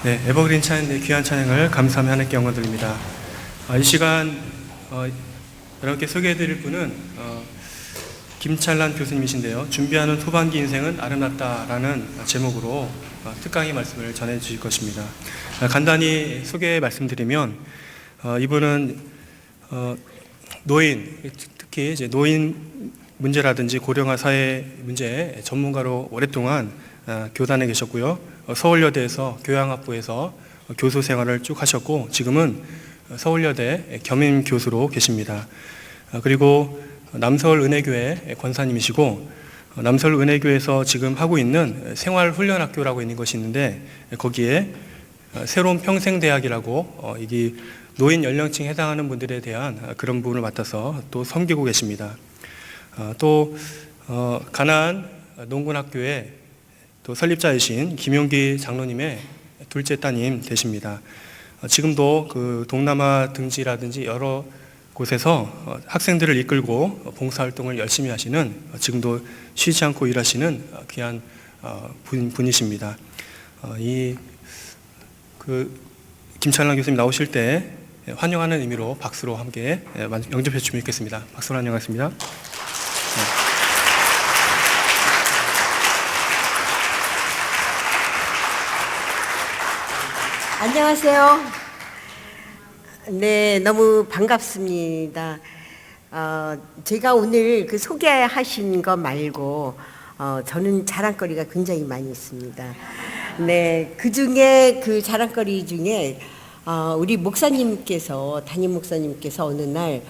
네, 에버그린 찬양의 귀한 찬양을 감사하며 하나님께 영광 드립니다. 이 시간 여러분께 소개해드릴 분은 김찬란 교수님이신데요. 준비하는 후반기 인생은 아름답다라는 제목으로 특강의 말씀을 전해 주실 것입니다. 간단히 소개 말씀드리면 이분은 노인, 특히 이제 노인 문제라든지 고령화 사회 문제 전문가로 오랫동안 교단에 계셨고요. 서울여대에서 교양학부에서 교수 생활을 쭉 하셨고 지금은 서울여대 겸임 교수로 계십니다. 그리고 남서울은혜교회 권사님이시고 남서울은혜교회에서 지금 하고 있는 생활훈련학교라고 있는 것이 있는데 거기에 새로운 평생대학이라고 이게 노인 연령층에 해당하는 분들에 대한 그런 부분을 맡아서 또 섬기고 계십니다. 또 가나안 농군학교에 또 설립자이신 김용기 장로님의 둘째 따님 되십니다. 지금도 그 동남아 등지라든지 여러 곳에서 학생들을 이끌고 봉사활동을 열심히 하시는 지금도 쉬지 않고 일하시는 귀한 분이십니다. 김찬란 교수님 나오실 때 환영하는 의미로 박수로 함께 영접해 주시면 좋겠습니다. 박수로 환영하겠습니다. 안녕하세요. 네, 너무 반갑습니다. 제가 오늘 그 소개하신 거 말고 저는 자랑거리가 굉장히 많이 있습니다. 네, 그 중에 그 자랑거리 중에 우리 목사님께서 담임 목사님께서 어느 날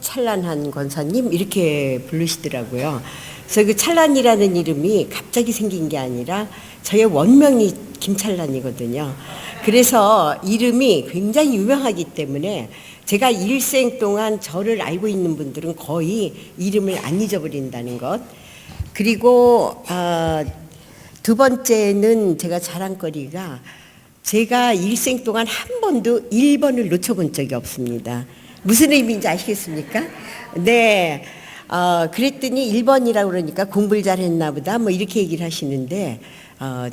찬란한 권사님 이렇게 부르시더라고요. 그래서 그 찬란이라는 이름이 갑자기 생긴 게 아니라 저의 원명이 김찬란이거든요. 그래서 이름이 굉장히 유명하기 때문에 제가 일생 동안 저를 알고 있는 분들은 거의 이름을 안 잊어버린다는 것. 그리고 두 번째는 제가 자랑거리가 제가 일생 동안 한 번도 1번을 놓쳐본 적이 없습니다. 무슨 의미인지 아시겠습니까? 네. 그랬더니 1번이라고 그러니까 공부를 잘했나 보다 뭐 이렇게 얘기를 하시는데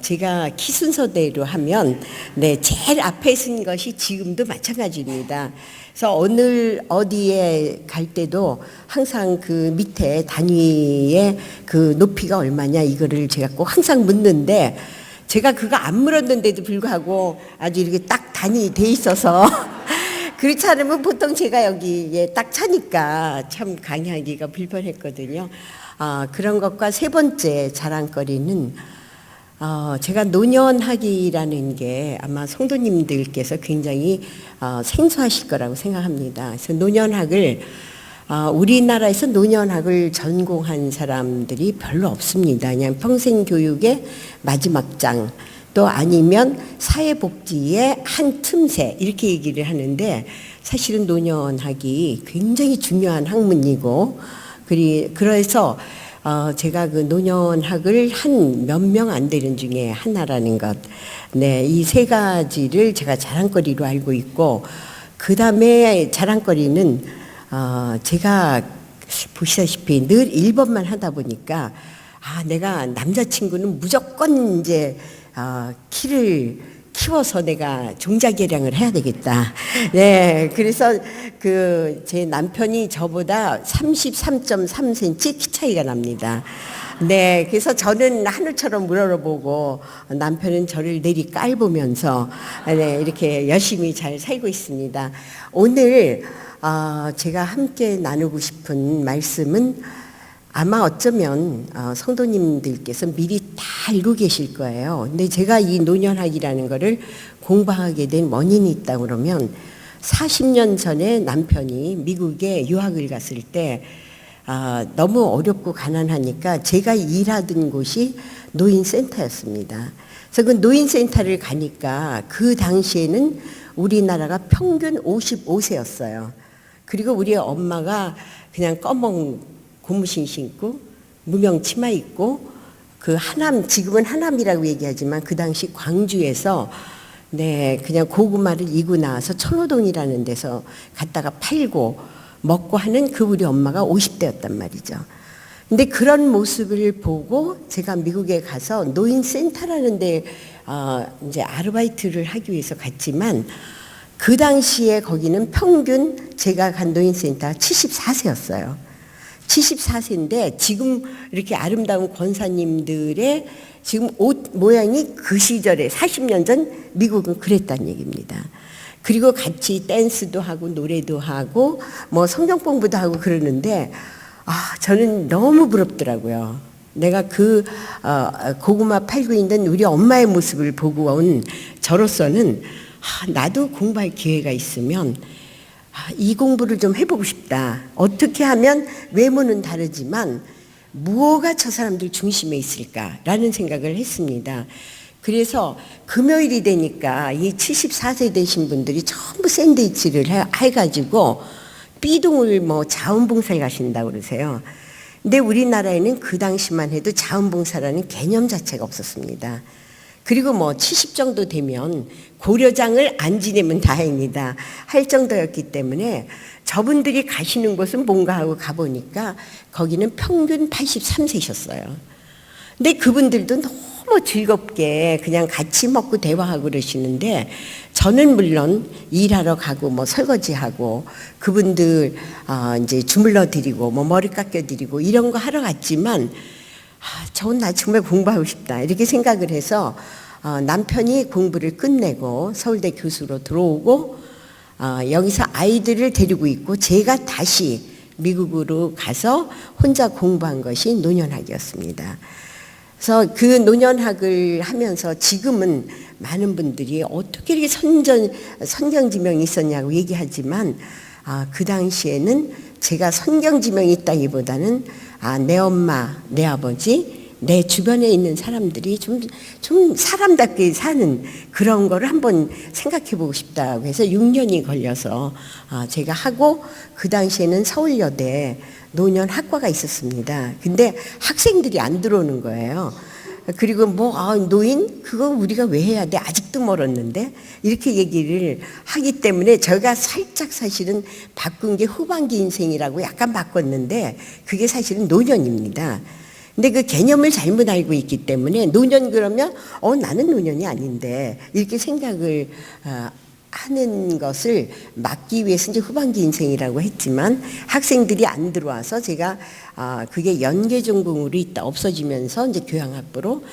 제가 키 순서대로 하면 네, 제일 앞에 쓴 것이 지금도 마찬가지입니다. 그래서 어디에 갈 때도 항상 그 밑에 단위의 그 높이가 얼마냐 이거를 제가 꼭 항상 묻는데 제가 그거 안 물었는데도 불구하고 아주 이렇게 딱 단위 돼 있어서 그렇지 않으면 보통 제가 여기에 딱 차니까 참 강의하기가 불편했거든요. 그런 것과 세 번째 자랑거리는 제가 노년학이라는 게 아마 성도님들께서 굉장히 생소하실 거라고 생각합니다. 그래서 노년학을 우리나라에서 노년학을 전공한 사람들이 별로 없습니다. 그냥 평생교육의 마지막 장 또 아니면 사회복지의 한 틈새 이렇게 얘기를 하는데 사실은 노년학이 굉장히 중요한 학문이고 그래서 제가 그 노년학을 한 몇 명 안 되는 중에 하나라는 것. 네, 이 세 가지를 제가 자랑거리로 알고 있고 그 다음에 자랑거리는 제가 보시다시피 늘 1번만 하다 보니까 내가 남자친구는 무조건 이제 키를 키워서 내가 종자개량을 해야 되겠다. 네, 그래서 제 남편이 저보다 33.3cm 키 차이가 납니다. 네, 그래서 저는 하늘처럼 물어보고 남편은 저를 내리 깔보면서 네, 이렇게 열심히 잘 살고 있습니다. 오늘 제가 함께 나누고 싶은 말씀은 아마 어쩌면 성도님들께서 미리 다 알고 계실 거예요. 근데 제가 이 노년학이라는 거를 공부하게 된 원인이 있다고 그러면 40년 전에 남편이 미국에 유학을 갔을 때 너무 어렵고 가난하니까 제가 일하던 곳이 노인센터였습니다. 그래서 그 노인센터를 가니까 그 당시에는 우리나라가 평균 55세였어요. 그리고 우리 엄마가 그냥 검은 고무신 신고 무명 치마 입고 그 하남 지금은 하남이라고 얘기하지만 그 당시 광주에서 네 그냥 고구마를 이고 나와서 천호동이라는 데서 갖다가 팔고 먹고 하는 그 우리 엄마가 50대였단 말이죠. 근데 그런 모습을 보고 제가 미국에 가서 노인센터라는 데 이제 아르바이트를 하기 위해서 갔지만 그 당시에 거기는 평균 제가 간 노인센터가 74세였어요. 74세인데 지금 이렇게 아름다운 권사님들의 지금 옷 모양이 그 시절에 40년 전 미국은 그랬다는 얘기입니다. 그리고 같이 댄스도 하고 노래도 하고 뭐 성경 공부도 하고 그러는데 저는 너무 부럽더라고요. 내가 그 고구마 팔고 있는 우리 엄마의 모습을 보고 온 저로서는 나도 공부할 기회가 있으면 이 공부를 좀 해보고 싶다. 어떻게 하면 외모는 다르지만 무엇가 저 사람들 중심에 있을까라는 생각을 했습니다. 그래서 금요일이 되니까 이 74세 되신 분들이 전부 샌드위치를 해가지고 B동을 뭐 자원봉사에 가신다고 그러세요. 근데 우리나라에는 그 당시만 해도 자원봉사라는 개념 자체가 없었습니다. 그리고 뭐 70 정도 되면 고려장을 안 지내면 다행이다 할 정도였기 때문에 저분들이 가시는 곳은 뭔가 하고 가보니까 거기는 평균 83세셨어요. 근데 그분들도 너무 즐겁게 그냥 같이 먹고 대화하고 그러시는데 저는 물론 일하러 가고 뭐 설거지하고 그분들 이제 주물러 드리고 뭐 머리 깎여 드리고 이런 거 하러 갔지만 나 정말 공부하고 싶다 이렇게 생각을 해서 남편이 공부를 끝내고 서울대 교수로 들어오고 여기서 아이들을 데리고 있고 제가 다시 미국으로 가서 혼자 공부한 것이 노년학이었습니다. 그래서 그 노년학을 하면서 지금은 많은 분들이 어떻게 이렇게 선경지명이 있었냐고 얘기하지만 그 당시에는 제가 선경지명이 있다기보다는 내 엄마, 내 아버지, 내 주변에 있는 사람들이 좀 사람답게 사는 그런 거를 한번 생각해 보고 싶다고 해서 6년이 걸려서 제가 하고 그 당시에는 서울여대 노년학과가 있었습니다. 근데 학생들이 안 들어오는 거예요. 그리고 노인 그거 우리가 왜 해야 돼? 아직도 멀었는데 이렇게 얘기를 하기 때문에 제가 살짝 사실은 바꾼 게 후반기 인생이라고 약간 바꿨는데 그게 사실은 노년입니다. 근데 그 개념을 잘못 알고 있기 때문에 노년 그러면 나는 노년이 아닌데 이렇게 생각을 하는 것을 막기 위해서 이제 후반기 인생이라고 했지만 학생들이 안 들어와서 제가 그게 연계 전공으로 있다 없어지면서 이제 교양학부로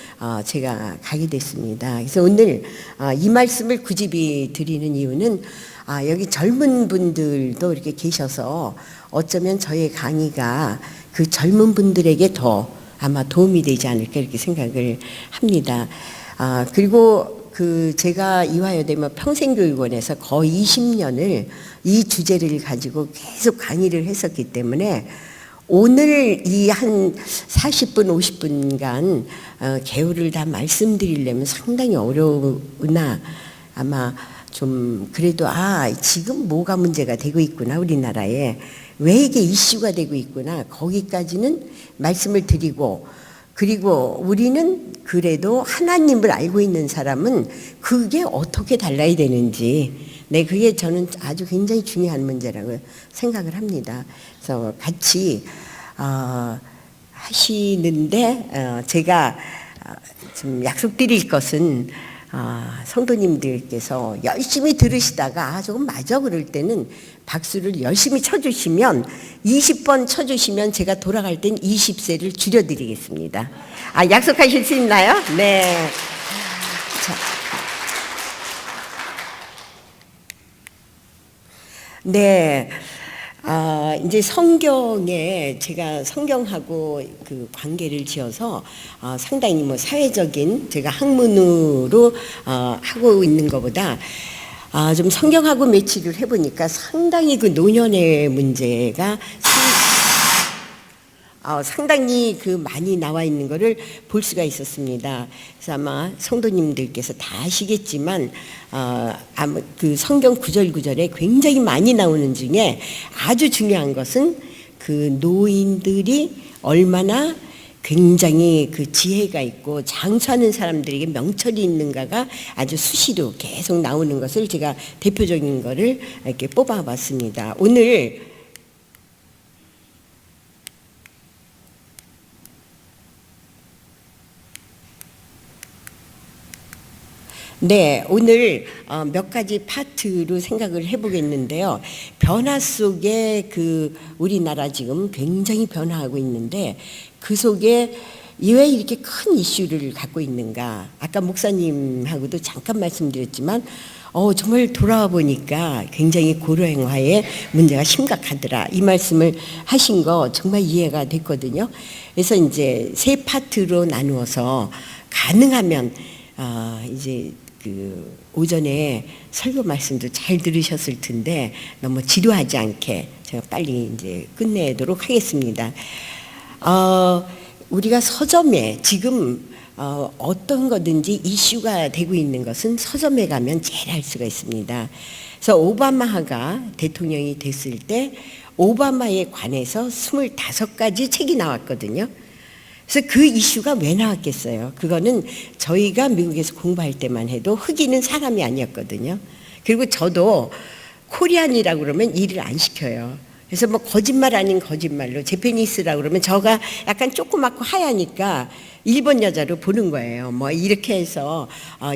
제가 가게 됐습니다. 그래서 오늘 이 말씀을 굳이 드리는 이유는 여기 젊은 분들도 이렇게 계셔서 어쩌면 저의 강의가 그 젊은 분들에게 더 아마 도움이 되지 않을까 이렇게 생각을 합니다. 그리고 제가 이화여대 평생교육원에서 거의 20년을 이 주제를 가지고 계속 강의를 했었기 때문에 오늘 이 한 40분, 50분간 개요를 다 말씀드리려면 상당히 어려우나 아마 좀 그래도 지금 뭐가 문제가 되고 있구나 우리나라에 왜 이게 이슈가 되고 있구나 거기까지는 말씀을 드리고 그리고 우리는 그래도 하나님을 알고 있는 사람은 그게 어떻게 달라야 되는지 그게 저는 아주 굉장히 중요한 문제라고 생각을 합니다. 그래서 같이 하시는데 제가 좀 약속드릴 것은 성도님들께서 열심히 들으시다가 조금 맞아 그럴 때는 박수를 열심히 쳐주시면 20번 쳐주시면 제가 돌아갈 땐 20세를 줄여드리겠습니다. 약속하실 수 있나요? 네. 자. 네. 이제 성경에 제가 성경하고 그 관계를 지어서 상당히 사회적인 제가 학문으로 하고 있는 것보다 좀 성경하고 매치를 해보니까 상당히 그 노년의 문제가 상당히 많이 나와 있는 것을 볼 수가 있었습니다. 그래서 아마 성도님들께서 다 아시겠지만 아마 그 성경 구절구절에 굉장히 많이 나오는 중에 아주 중요한 것은 그 노인들이 얼마나 굉장히 그 지혜가 있고 장수하는 사람들에게 명철이 있는가가 아주 수시로 계속 나오는 것을 제가 대표적인 거를 이렇게 뽑아봤습니다. 오늘 네, 오늘 몇 가지 파트로 생각을 해보겠는데요. 변화 속에 그 우리나라 지금 굉장히 변화하고 있는데 그 속에 왜 이렇게 큰 이슈를 갖고 있는가? 아까 목사님하고도 잠깐 말씀드렸지만 정말 돌아와 보니까 굉장히 고령화의 문제가 심각하더라. 이 말씀을 하신 거 정말 이해가 됐거든요. 그래서 이제 세 파트로 나누어서 가능하면 이제 그 오전에 설교 말씀도 잘 들으셨을 텐데 너무 지루하지 않게 제가 빨리 이제 끝내도록 하겠습니다. 우리가 서점에 지금 어떤 거든지 이슈가 되고 있는 것은 서점에 가면 제일 알 수가 있습니다. 그래서 오바마가 대통령이 됐을 때 오바마에 관해서 25가지 책이 나왔거든요. 그래서 그 이슈가 왜 나왔겠어요? 그거는 저희가 미국에서 공부할 때만 해도 흑인은 사람이 아니었거든요. 그리고 저도 코리안이라고 그러면 일을 안 시켜요. 그래서 뭐 거짓말 아닌 거짓말로 제페니스라고 그러면 저가 약간 조그맣고 하얘니까 일본 여자로 보는 거예요. 뭐 이렇게 해서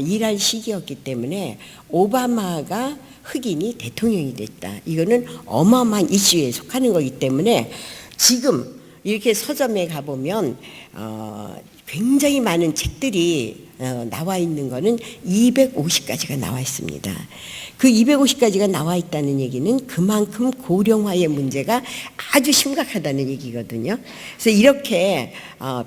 일할 시기였기 때문에 오바마가 흑인이 대통령이 됐다. 이거는 어마어마한 이슈에 속하는 거기 때문에 지금 이렇게 서점에 가보면 굉장히 많은 책들이 나와 있는 거는 250가지가 나와 있습니다. 그 250가지가 나와 있다는 얘기는 그만큼 고령화의 문제가 아주 심각하다는 얘기거든요. 그래서 이렇게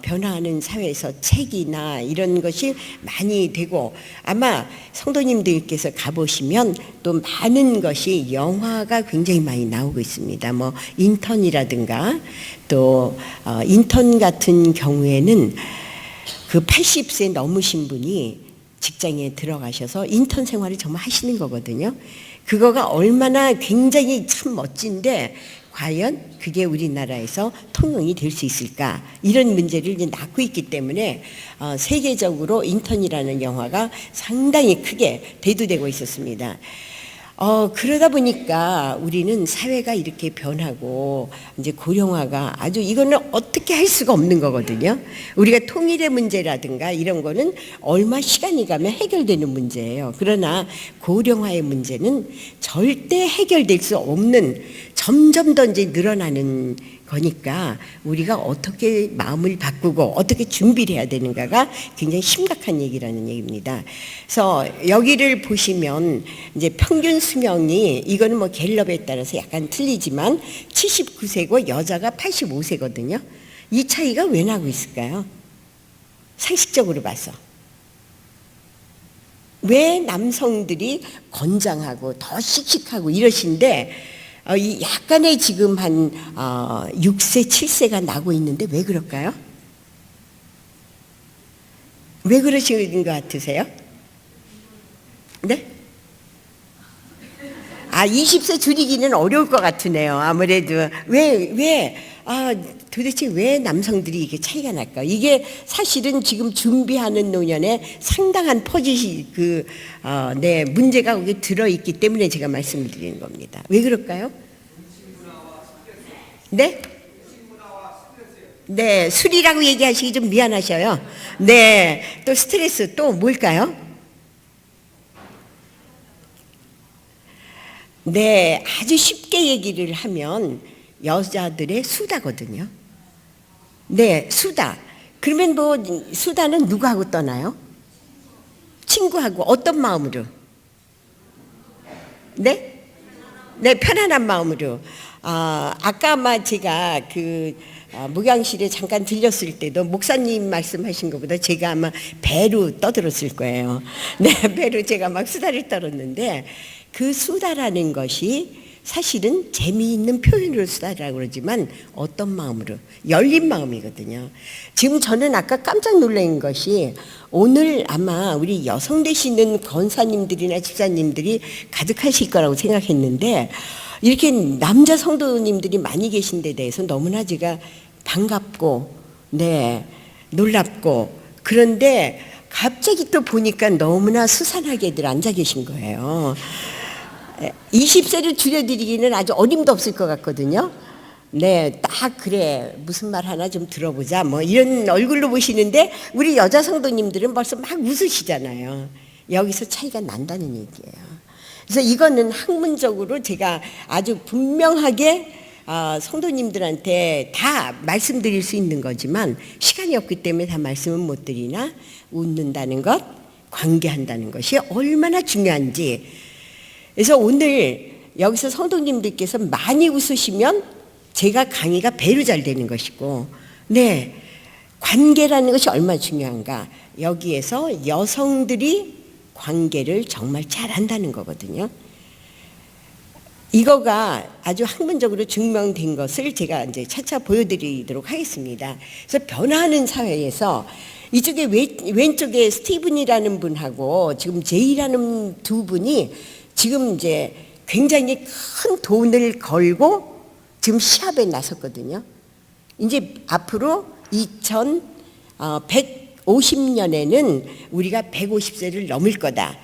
변화하는 사회에서 책이나 이런 것이 많이 되고 아마 성도님들께서 가보시면 또 많은 것이 영화가 굉장히 많이 나오고 있습니다. 뭐 인턴이라든가 또 인턴 같은 경우에는 그 80세 넘으신 분이 직장에 들어가셔서 인턴 생활을 정말 하시는 거거든요. 그거가 얼마나 굉장히 참 멋진데 과연 그게 우리나라에서 통용이 될 수 있을까? 이런 문제를 이제 낳고 있기 때문에 세계적으로 인턴이라는 영화가 상당히 크게 대두되고 있었습니다. 그러다 보니까 우리는 사회가 이렇게 변하고 이제 고령화가 아주 이거는 어떻게 할 수가 없는 거거든요. 우리가 통일의 문제라든가 이런 거는 얼마 시간이 가면 해결되는 문제예요. 그러나 고령화의 문제는 절대 해결될 수 없는 점점 더 이제 늘어나는 거니까 우리가 어떻게 마음을 바꾸고 어떻게 준비를 해야 되는가가 굉장히 심각한 얘기라는 얘기입니다. 그래서 여기를 보시면 이제 평균 수명이 이거는 뭐 갤럽에 따라서 약간 틀리지만 79세고 여자가 85세거든요. 이 차이가 왜 나고 있을까요? 상식적으로 봐서. 왜 남성들이 건장하고 더 씩씩하고 이러신데 이 약간의 지금 한 6세, 7세가 나고 있는데 왜 그럴까요? 왜 그러시는 것 같으세요? 네? 20세 줄이기는 어려울 것 같으네요. 아무래도 도대체 왜 남성들이 이게 차이가 날까? 이게 사실은 지금 준비하는 노년에 상당한 문제가 거기 들어있기 때문에 제가 말씀을 드리는 겁니다. 왜 그럴까요? 네? 네, 술이라고 얘기하시기 좀 미안하셔요. 네, 또 스트레스 또 뭘까요? 네, 아주 쉽게 얘기를 하면 여자들의 수다거든요. 네, 수다. 그러면 뭐 수다는 누구하고 떠나요? 친구하고 어떤 마음으로? 네? 네, 편안한 마음으로. 아까 아마 제가 목양실에 잠깐 들렸을 때도 목사님 말씀하신 것보다 제가 아마 배로 떠들었을 거예요. 네, 배로 제가 막 수다를 떨었는데 그 수다라는 것이 사실은 재미있는 표현으로 수다라고 그러지만 어떤 마음으로? 열린 마음이거든요. 지금 저는 아까 깜짝 놀란 것이 오늘 아마 우리 여성 되시는 권사님들이나 집사님들이 가득하실 거라고 생각했는데 이렇게 남자 성도님들이 많이 계신 데 대해서 너무나 제가 반갑고 네 놀랍고 그런데 갑자기 또 보니까 너무나 수산하게들 앉아 계신 거예요. 20세를 줄여드리기는 아주 어림도 없을 것 같거든요. 네, 딱 그래 무슨 말 하나 좀 들어보자 뭐 이런 얼굴로 보시는데 우리 여자 성도님들은 벌써 막 웃으시잖아요. 여기서 차이가 난다는 얘기예요. 그래서 이거는 학문적으로 제가 아주 분명하게 성도님들한테 다 말씀드릴 수 있는 거지만 시간이 없기 때문에 다 말씀은 못 드리나, 웃는다는 것, 관계한다는 것이 얼마나 중요한지. 그래서 오늘 여기서 성도님들께서 많이 웃으시면 제가 강의가 배로 잘 되는 것이고, 네, 관계라는 것이 얼마나 중요한가. 여기에서 여성들이 관계를 정말 잘한다는 거거든요. 이거가 아주 학문적으로 증명된 것을 제가 이제 차차 보여드리도록 하겠습니다. 그래서 변화하는 사회에서 이쪽에 왼쪽에 스티븐이라는 분하고 지금 제이라는 두 분이 지금 이제 굉장히 큰 돈을 걸고 지금 시합에 나섰거든요. 이제 앞으로 2150년에는 우리가 150세를 넘을 거다.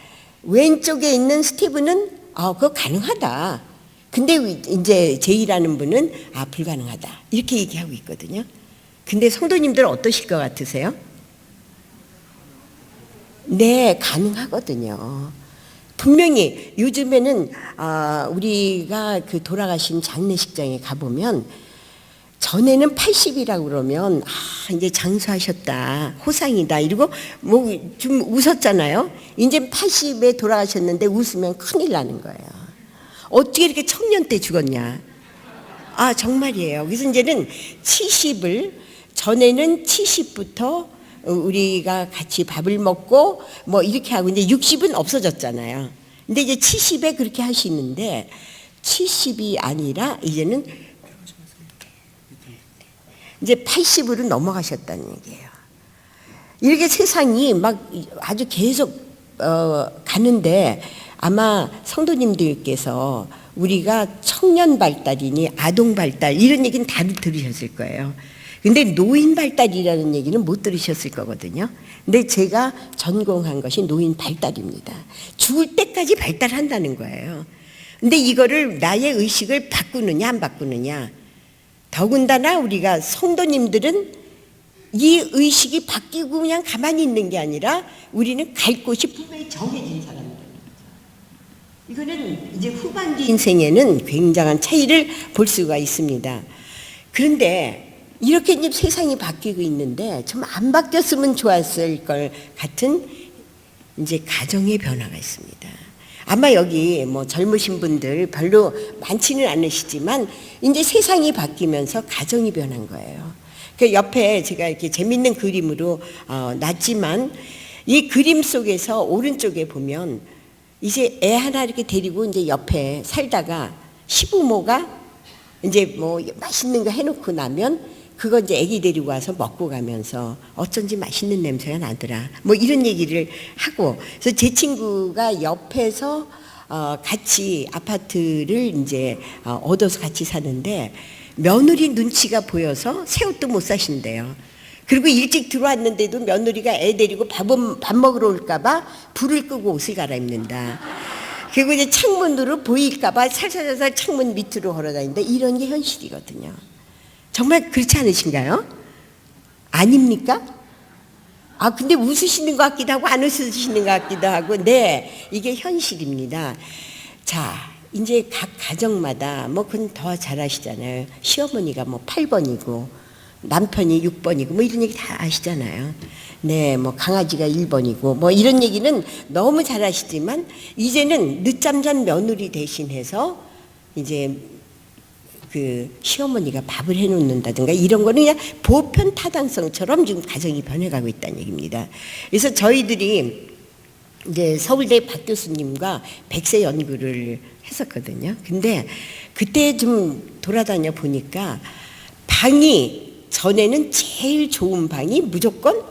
왼쪽에 있는 스티븐은 그거 가능하다. 근데 이제 제이라는 분은 불가능하다. 이렇게 얘기하고 있거든요. 근데 성도님들 어떠실 것 같으세요? 네, 가능하거든요. 분명히 요즘에는 우리가 그 돌아가신 장례식장에 가보면 전에는 80이라고 그러면 이제 장수하셨다, 호상이다 이러고 뭐 좀 웃었잖아요. 이제 80에 돌아가셨는데 웃으면 큰일 나는 거예요. 어떻게 이렇게 청년 때 죽었냐? 정말이에요. 그래서 이제는 70을, 전에는 70부터 우리가 같이 밥을 먹고 뭐 이렇게 하고 이제 60은 없어졌잖아요. 근데 이제 70에 그렇게 하시는데 70이 아니라 이제는 이제 80으로 넘어가셨다는 얘기예요. 이렇게 세상이 막 아주 계속 가는데 아마 성도님들께서 우리가 청년 발달이니 아동 발달 이런 얘기는 다 들으셨을 거예요. 근데 노인 발달이라는 얘기는 못 들으셨을 거거든요. 근데 제가 전공한 것이 노인 발달입니다. 죽을 때까지 발달한다는 거예요. 근데 이거를 나의 의식을 바꾸느냐 안 바꾸느냐. 더군다나 우리가 성도님들은 이 의식이 바뀌고 그냥 가만히 있는 게 아니라 우리는 갈 곳이 분명히 정해진 사람들입니다. 이거는 이제 후반기 인생에는 굉장한 차이를 볼 수가 있습니다. 그런데 이렇게 이제 세상이 바뀌고 있는데 좀 안 바뀌었으면 좋았을 걸 같은 이제 가정의 변화가 있습니다. 아마 여기 뭐 젊으신 분들 별로 많지는 않으시지만 이제 세상이 바뀌면서 가정이 변한 거예요. 그 옆에 제가 이렇게 재밌는 그림으로 놨지만 이 그림 속에서 오른쪽에 보면 이제 애 하나 이렇게 데리고 이제 옆에 살다가 시부모가 이제 뭐 맛있는 거 해놓고 나면 그거 이제 애기 데리고 와서 먹고 가면서 어쩐지 맛있는 냄새가 나더라. 뭐 이런 얘기를 하고, 그래서 제 친구가 옆에서 같이 아파트를 이제 얻어서 같이 사는데 며느리 눈치가 보여서 새 옷도 못 사신대요. 그리고 일찍 들어왔는데도 며느리가 애 데리고 밥 먹으러 올까봐 불을 끄고 옷을 갈아입는다. 그리고 이제 창문으로 보일까봐 살살살살 창문 밑으로 걸어다닌다. 이런 게 현실이거든요. 정말 그렇지 않으신가요? 아닙니까? 근데 웃으시는 것 같기도 하고 안 웃으시는 것 같기도 하고, 네, 이게 현실입니다. 자, 이제 각 가정마다 뭐 그건 더 잘 아시잖아요. 시어머니가 뭐 8번이고 남편이 6번이고 뭐 이런 얘기 다 아시잖아요. 네, 뭐 강아지가 1번이고 뭐 이런 얘기는 너무 잘 아시지만 이제는 늦잠 잔 며느리 대신해서 이제 그 시어머니가 밥을 해놓는다든가 이런 거는 그냥 보편 타당성처럼 지금 가정이 변해가고 있다는 얘기입니다. 그래서 저희들이 이제 서울대 박 교수님과 100세 연구를 했었거든요. 근데 그때 좀 돌아다녀 보니까 방이 전에는 제일 좋은 방이 무조건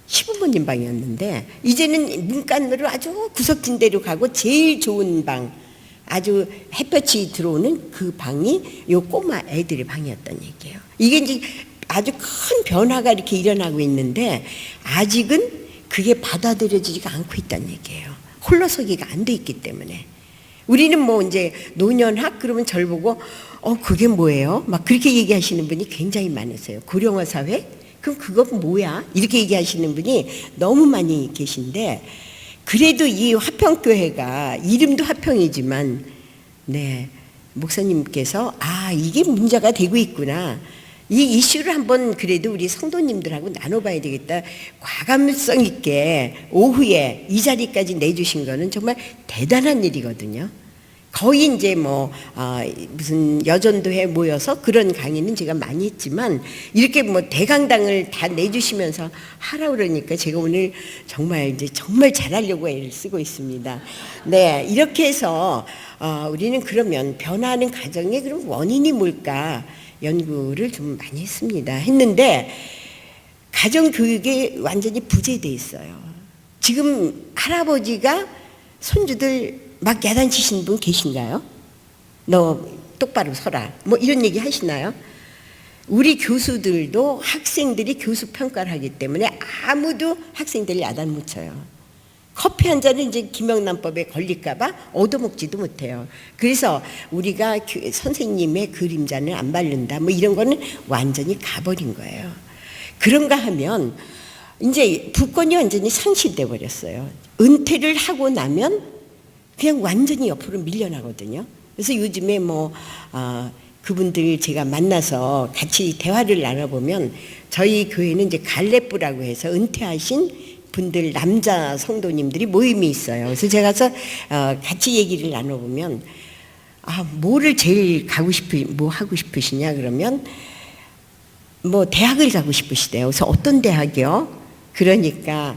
시부모님 방이었는데 이제는 문간으로 아주 구석진 데로 가고 제일 좋은 방, 아주 햇볕이 들어오는 그 방이 요 꼬마 애들의 방이었던 얘기예요. 이게 이제 아주 큰 변화가 이렇게 일어나고 있는데 아직은 그게 받아들여지지가 않고 있다는 얘기예요. 홀로서기가 안 돼 있기 때문에. 우리는 뭐 이제 노년학 그러면 절 보고 그게 뭐예요? 막 그렇게 얘기하시는 분이 굉장히 많으세요. 고령화 사회? 그럼 그거 뭐야? 이렇게 얘기하시는 분이 너무 많이 계신데 그래도 이 화평교회가 이름도 화평이지만 네, 목사님께서 이게 문제가 되고 있구나. 이 이슈를 한번 그래도 우리 성도님들하고 나눠봐야 되겠다. 과감성 있게 오후에 이 자리까지 내주신 거는 정말 대단한 일이거든요. 거의 이제 무슨 여전도회 모여서 그런 강의는 제가 많이 했지만 이렇게 대강당을 다 내주시면서 하라 그러니까 제가 오늘 정말 잘하려고 애를 쓰고 있습니다. 네, 이렇게 해서 우리는 그러면 변화하는 가정의 그런 원인이 뭘까 연구를 좀 많이 했는데 가정 교육이 완전히 부재돼 있어요. 지금 할아버지가 손주들 막 야단치시는 분 계신가요? 너 똑바로 서라. 이런 얘기 하시나요? 우리 교수들도 학생들이 교수 평가를 하기 때문에 아무도 학생들 야단 못 쳐요. 커피 한 잔은 이제 김영란법에 걸릴까봐 얻어먹지도 못해요. 그래서 우리가 선생님의 그림자는 안 바른다. 이런 거는 완전히 가버린 거예요. 그런가 하면 이제 부권이 완전히 상실돼 버렸어요. 은퇴를 하고 나면 그냥 완전히 옆으로 밀려나거든요. 그래서 요즘에 그분들 제가 만나서 같이 대화를 나눠보면 저희 교회는 이제 갈래부라고 해서 은퇴하신 분들 남자 성도님들이 모임이 있어요. 그래서 제가 가서 같이 얘기를 나눠보면 뭐를 제일 하고 싶으시냐 그러면 대학을 가고 싶으시대요. 그래서 어떤 대학이요? 그러니까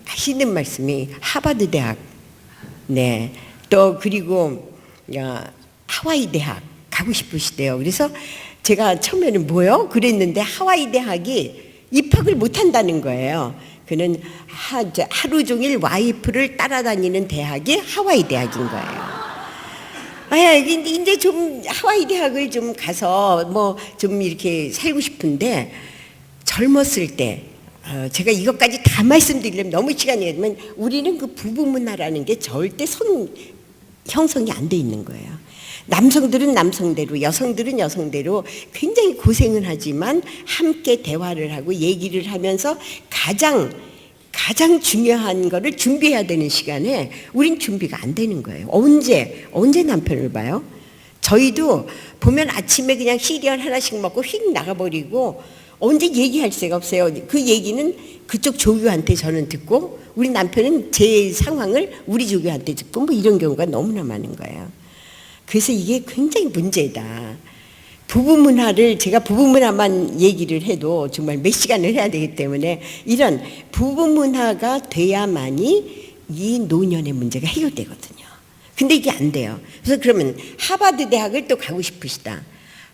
하시는 말씀이 하버드 대학, 네, 또 그리고 하와이 대학 가고 싶으시대요. 그래서 제가 처음에는 뭐요? 그랬는데 하와이 대학이 입학을 못 한다는 거예요. 그는 하루 종일 와이프를 따라다니는 대학이 하와이 대학인 거예요. 이제 좀 하와이 대학을 좀 가서 좀 이렇게 살고 싶은데 젊었을 때 제가 이것까지 다 말씀드리려면 너무 시간이 되지만 우리는 그 부부 문화라는 게 절대 형성이 안 돼 있는 거예요. 남성들은 남성대로, 여성들은 여성대로 굉장히 고생을 하지만 함께 대화를 하고 얘기를 하면서 가장 중요한 거를 준비해야 되는 시간에 우린 준비가 안 되는 거예요. 언제 남편을 봐요? 저희도 보면 아침에 그냥 시리얼 하나씩 먹고 휙 나가버리고 언제 얘기할 새가 없어요. 그 얘기는 그쪽 조교한테 저는 듣고 우리 남편은 제 상황을 우리 조교한테 듣고 이런 경우가 너무나 많은 거예요. 그래서 이게 굉장히 문제다. 부부 문화를 제가 부부 문화만 얘기를 해도 정말 몇 시간을 해야 되기 때문에 이런 부부 문화가 돼야만이 이 노년의 문제가 해결되거든요. 근데 이게 안 돼요. 그래서 그러면 하버드 대학을 또 가고 싶으시다.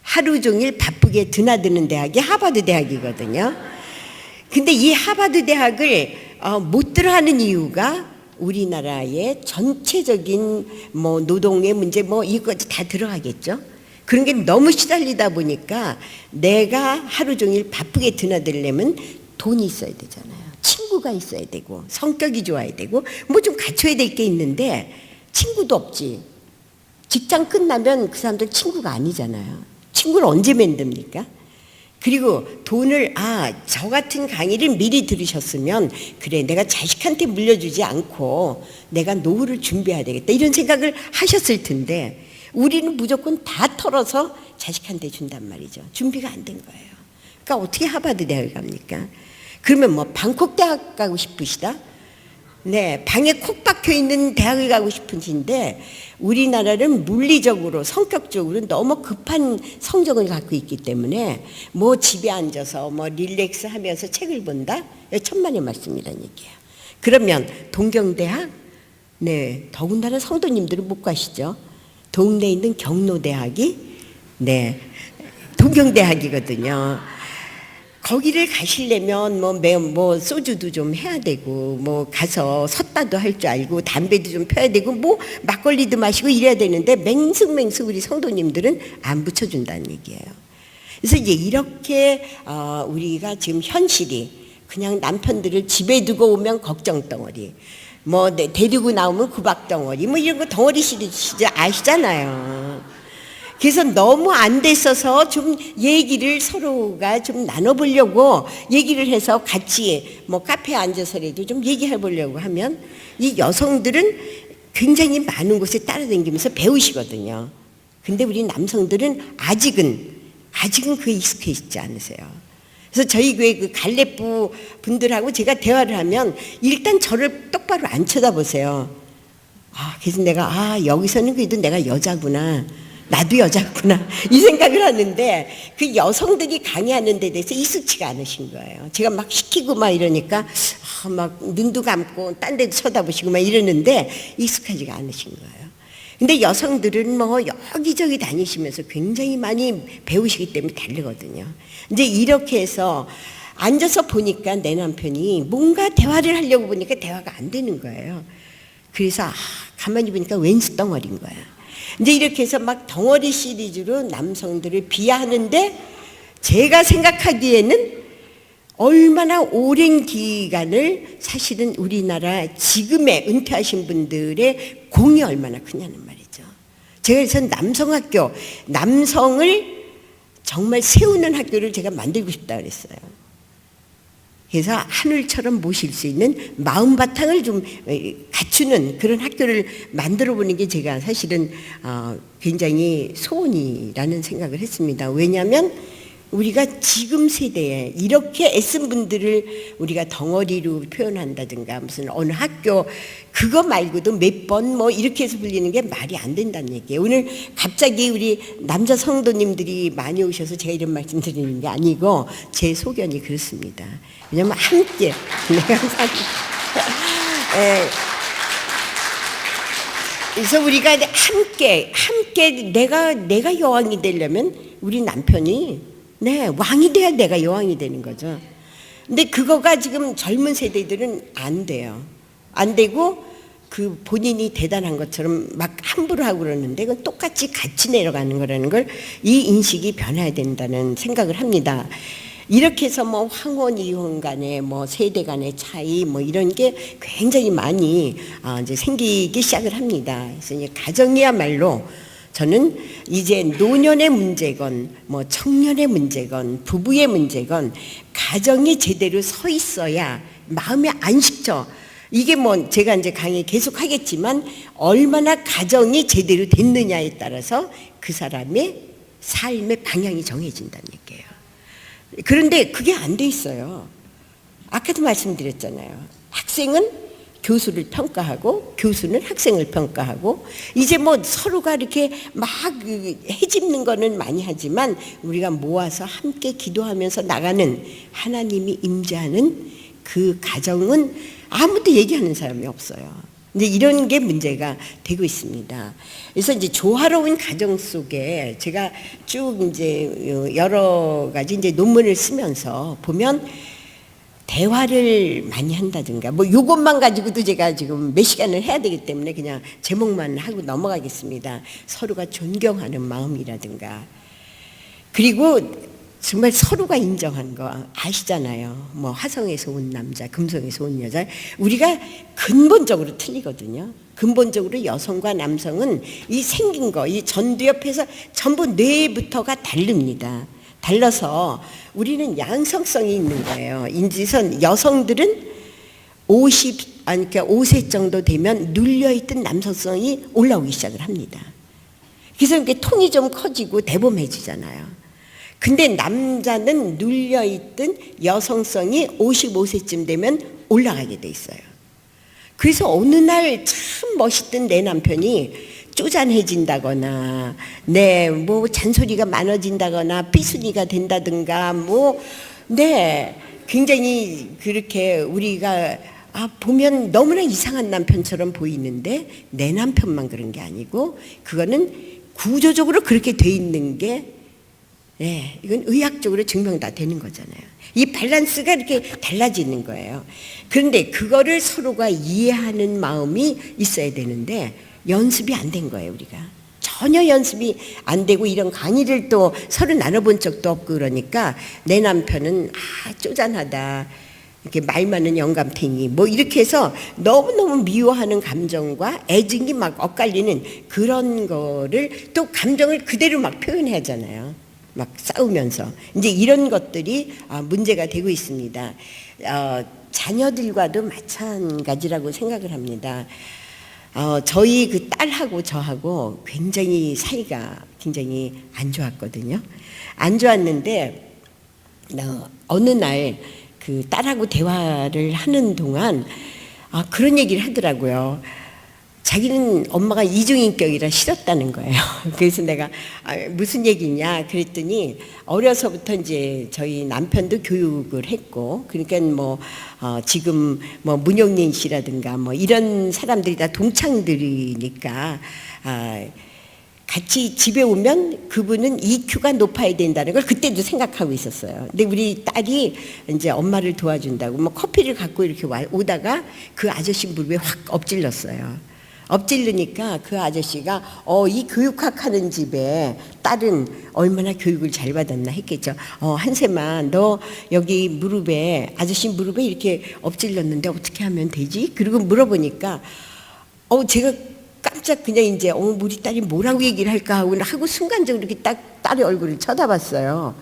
하루 종일 바쁘게 드나드는 대학이 하버드 대학이거든요. 근데 이 하버드 대학을 못 들어가는 이유가 우리나라의 전체적인 노동의 문제 이것까지 다 들어가겠죠. 그런 게 너무 시달리다 보니까 내가 하루 종일 바쁘게 드나들려면 돈이 있어야 되잖아요. 친구가 있어야 되고 성격이 좋아야 되고 좀 갖춰야 될 게 있는데 친구도 없지. 직장 끝나면 그 사람들 친구가 아니잖아요. 친구를 언제 만듭니까? 그리고 돈을 저 같은 강의를 미리 들으셨으면 그래 내가 자식한테 물려주지 않고 내가 노후를 준비해야 되겠다 이런 생각을 하셨을 텐데 우리는 무조건 다 털어서 자식한테 준단 말이죠. 준비가 안 된 거예요. 그러니까 어떻게 하버드 대학을 갑니까? 그러면 방콕 대학 가고 싶으시다? 네, 방에 콕 박혀 있는 대학을 가고 싶으신데 우리나라는 물리적으로 성격적으로 너무 급한 성정을 갖고 있기 때문에 집에 앉아서 릴렉스 하면서 책을 본다? 천만의 말씀이라는 얘기예요. 그러면 동경대학? 네, 더군다나 성도님들은 못 가시죠. 동네에 있는 경로대학이 네, 동경대학이거든요. 거기를 가시려면 소주도 좀 해야 되고 가서 섰다도 할 줄 알고 담배도 좀 펴야 되고 막걸리도 마시고 이래야 되는데 맹숙맹숙 우리 성도님들은 안 붙여준다는 얘기예요. 그래서 이제 이렇게 우리가 지금 현실이 그냥 남편들을 집에 두고 오면 걱정 덩어리 데리고 나오면 구박 덩어리 이런 거 덩어리 시절 아시잖아요. 그래서 너무 안 됐어서 좀 얘기를 서로가 좀 나눠보려고 얘기를 해서 같이 카페에 앉아서라도 좀 얘기해 보려고 하면 이 여성들은 굉장히 많은 곳에 따라다니면서 배우시거든요. 근데 우리 남성들은 아직은 그에 익숙해 있지 않으세요. 그래서 저희 교회 그 갈래부 분들하고 제가 대화를 하면 일단 저를 똑바로 안 쳐다보세요. 그래서 내가 여기서는 그래도 내가 여자구나, 나도 여자구나 이 생각을 하는데, 그 여성들이 강의하는 데 대해서 익숙치가 않으신 거예요. 제가 막 시키고 막 이러니까 막 눈도 감고 딴 데도 쳐다보시고 막 이러는데 익숙하지가 않으신 거예요. 근데 여성들은 뭐 여기저기 다니시면서 굉장히 많이 배우시기 때문에 다르거든요. 이제 이렇게 해서 앉아서 보니까 내 남편이 뭔가 대화를 하려고 보니까 대화가 안 되는 거예요. 그래서 가만히 보니까 왼수 덩어리인 거야. 이제 이렇게 해서 막 덩어리 시리즈로 남성들을 비하하는데, 제가 생각하기에는 얼마나 오랜 기간을 사실은 우리나라 지금의 은퇴하신 분들의 공이 얼마나 크냐는 말이죠. 제가 그래서 남성학교, 남성을 정말 세우는 학교를 제가 만들고 싶다 그랬어요. 그래서 하늘처럼 모실 수 있는 마음 바탕을 좀 갖추는 그런 학교를 만들어 보는 게 제가 사실은 굉장히 소원이라는 생각을 했습니다. 왜냐하면 우리가 지금 세대에 이렇게 애쓴 분들을 우리가 덩어리로 표현한다든가 무슨 어느 학교 그거 말고도 몇 번 뭐 이렇게 해서 불리는 게 말이 안 된다는 얘기예요. 오늘 갑자기 우리 남자 성도님들이 많이 오셔서 제가 이런 말씀 드리는 게 아니고 제 소견이 그렇습니다. 왜냐하면 함께 내가 항상 그래서 우리가 함께 내가 여왕이 되려면 우리 남편이 왕이 돼야 내가 여왕이 되는 거죠. 근데 그거가 지금 젊은 세대들은 안 돼요. 안 되고 그 본인이 대단한 것처럼 막 함부로 하고 그러는데 그건 똑같이 같이 내려가는 거라는 걸 이 인식이 변해야 된다는 생각을 합니다. 이렇게 해서 뭐 황혼 이혼 간의 뭐 세대 간의 차이 뭐 이런 게 굉장히 많이 이제 생기기 시작을 합니다. 그래서 이제 가정이야말로 저는 이제 노년의 문제건 뭐 청년의 문제건 부부의 문제건 가정이 제대로 서 있어야 마음이 안 식죠. 이게 뭐 제가 이제 강의 계속 하겠지만 얼마나 가정이 제대로 됐느냐에 따라서 그 사람의 삶의 방향이 정해진다는 얘기예요. 그런데 그게 안 돼 있어요. 아까도 말씀드렸잖아요. 학생은 교수를 평가하고 교수는 학생을 평가하고 이제 뭐 서로가 이렇게 막 해집는 거는 많이 하지만 우리가 모아서 함께 기도하면서 나가는 하나님이 임재하는 그 가정은 아무도 얘기하는 사람이 없어요. 이제 이런 게 문제가 되고 있습니다. 그래서 이제 조화로운 가정 속에 제가 쭉 이제 여러 가지 이제 논문을 쓰면서 보면 대화를 많이 한다든가 뭐 이것만 가지고도 제가 지금 몇 시간을 해야 되기 때문에 그냥 제목만 하고 넘어가겠습니다. 서로가 존경하는 마음이라든가, 그리고 정말 서로가 인정한 거 아시잖아요. 뭐 화성에서 온 남자, 금성에서 온 여자, 우리가 근본적으로 틀리거든요. 근본적으로 여성과 남성은 이 생긴 거, 이 전두엽에서 전부 뇌부터가 다릅니다. 달라서 우리는 양성성이 있는 거예요. 인지선 여성들은 5세 정도 되면 눌려있던 남성성이 올라오기 시작을 합니다. 그래서 이렇게 통이 좀 커지고 대범해지잖아요. 근데 남자는 눌려있던 여성성이 55세쯤 되면 올라가게 돼 있어요. 그래서 어느 날 참 멋있던 내 남편이 쪼잔해진다거나, 뭐 잔소리가 많아진다거나, 삐순이가 된다든가, 굉장히 그렇게 우리가 보면 너무나 이상한 남편처럼 보이는데 내 남편만 그런 게 아니고 그거는 구조적으로 그렇게 돼 있는 게 이건 의학적으로 증명 다 되는 거잖아요. 이 밸런스가 이렇게 달라지는 거예요. 그런데 그거를 서로가 이해하는 마음이 있어야 되는데 연습이 안 된 거예요. 우리가 전혀 연습이 안 되고 이런 강의를 또 서로 나눠본 적도 없고 그러니까 내 남편은 쪼잔하다, 이렇게 말 많은 영감탱이 뭐 이렇게 해서 너무너무 미워하는 감정과 애증이 막 엇갈리는 그런 거를 또 감정을 그대로 막 표현하잖아요. 막 싸우면서 이제 이런 것들이 문제가 되고 있습니다. 자녀들과도 마찬가지라고 생각을 합니다. 저희 그 딸하고 저하고 굉장히 사이가 굉장히 안 좋았거든요. 안 좋았는데 어느 날 그 딸하고 대화를 하는 동안 그런 얘기를 하더라고요. 자기는 엄마가 이중인격이라 싫었다는 거예요. 그래서 내가 무슨 얘기냐 그랬더니 어려서부터 이제 저희 남편도 교육을 했고 그러니까 뭐 지금 뭐 문용린 씨라든가 뭐 이런 사람들이 다 동창들이니까 같이 집에 오면 그분은 EQ가 높아야 된다는 걸 그때도 생각하고 있었어요. 근데 우리 딸이 이제 엄마를 도와준다고 뭐 커피를 갖고 이렇게 오다가 그 아저씨 무릎에 확 엎질렀어요. 엎질르니까 그 아저씨가 이 교육학 하는 집에 딸은 얼마나 교육을 잘 받았나 했겠죠. 한샘아 너 여기 무릎에 아저씨 무릎에 이렇게 엎질렀는데 어떻게 하면 되지? 그리고 물어보니까 제가 깜짝 그냥 이제 우리 딸이 뭐라고 얘기를 할까 하고 순간적으로 이렇게 딱 딸의 얼굴을 쳐다봤어요.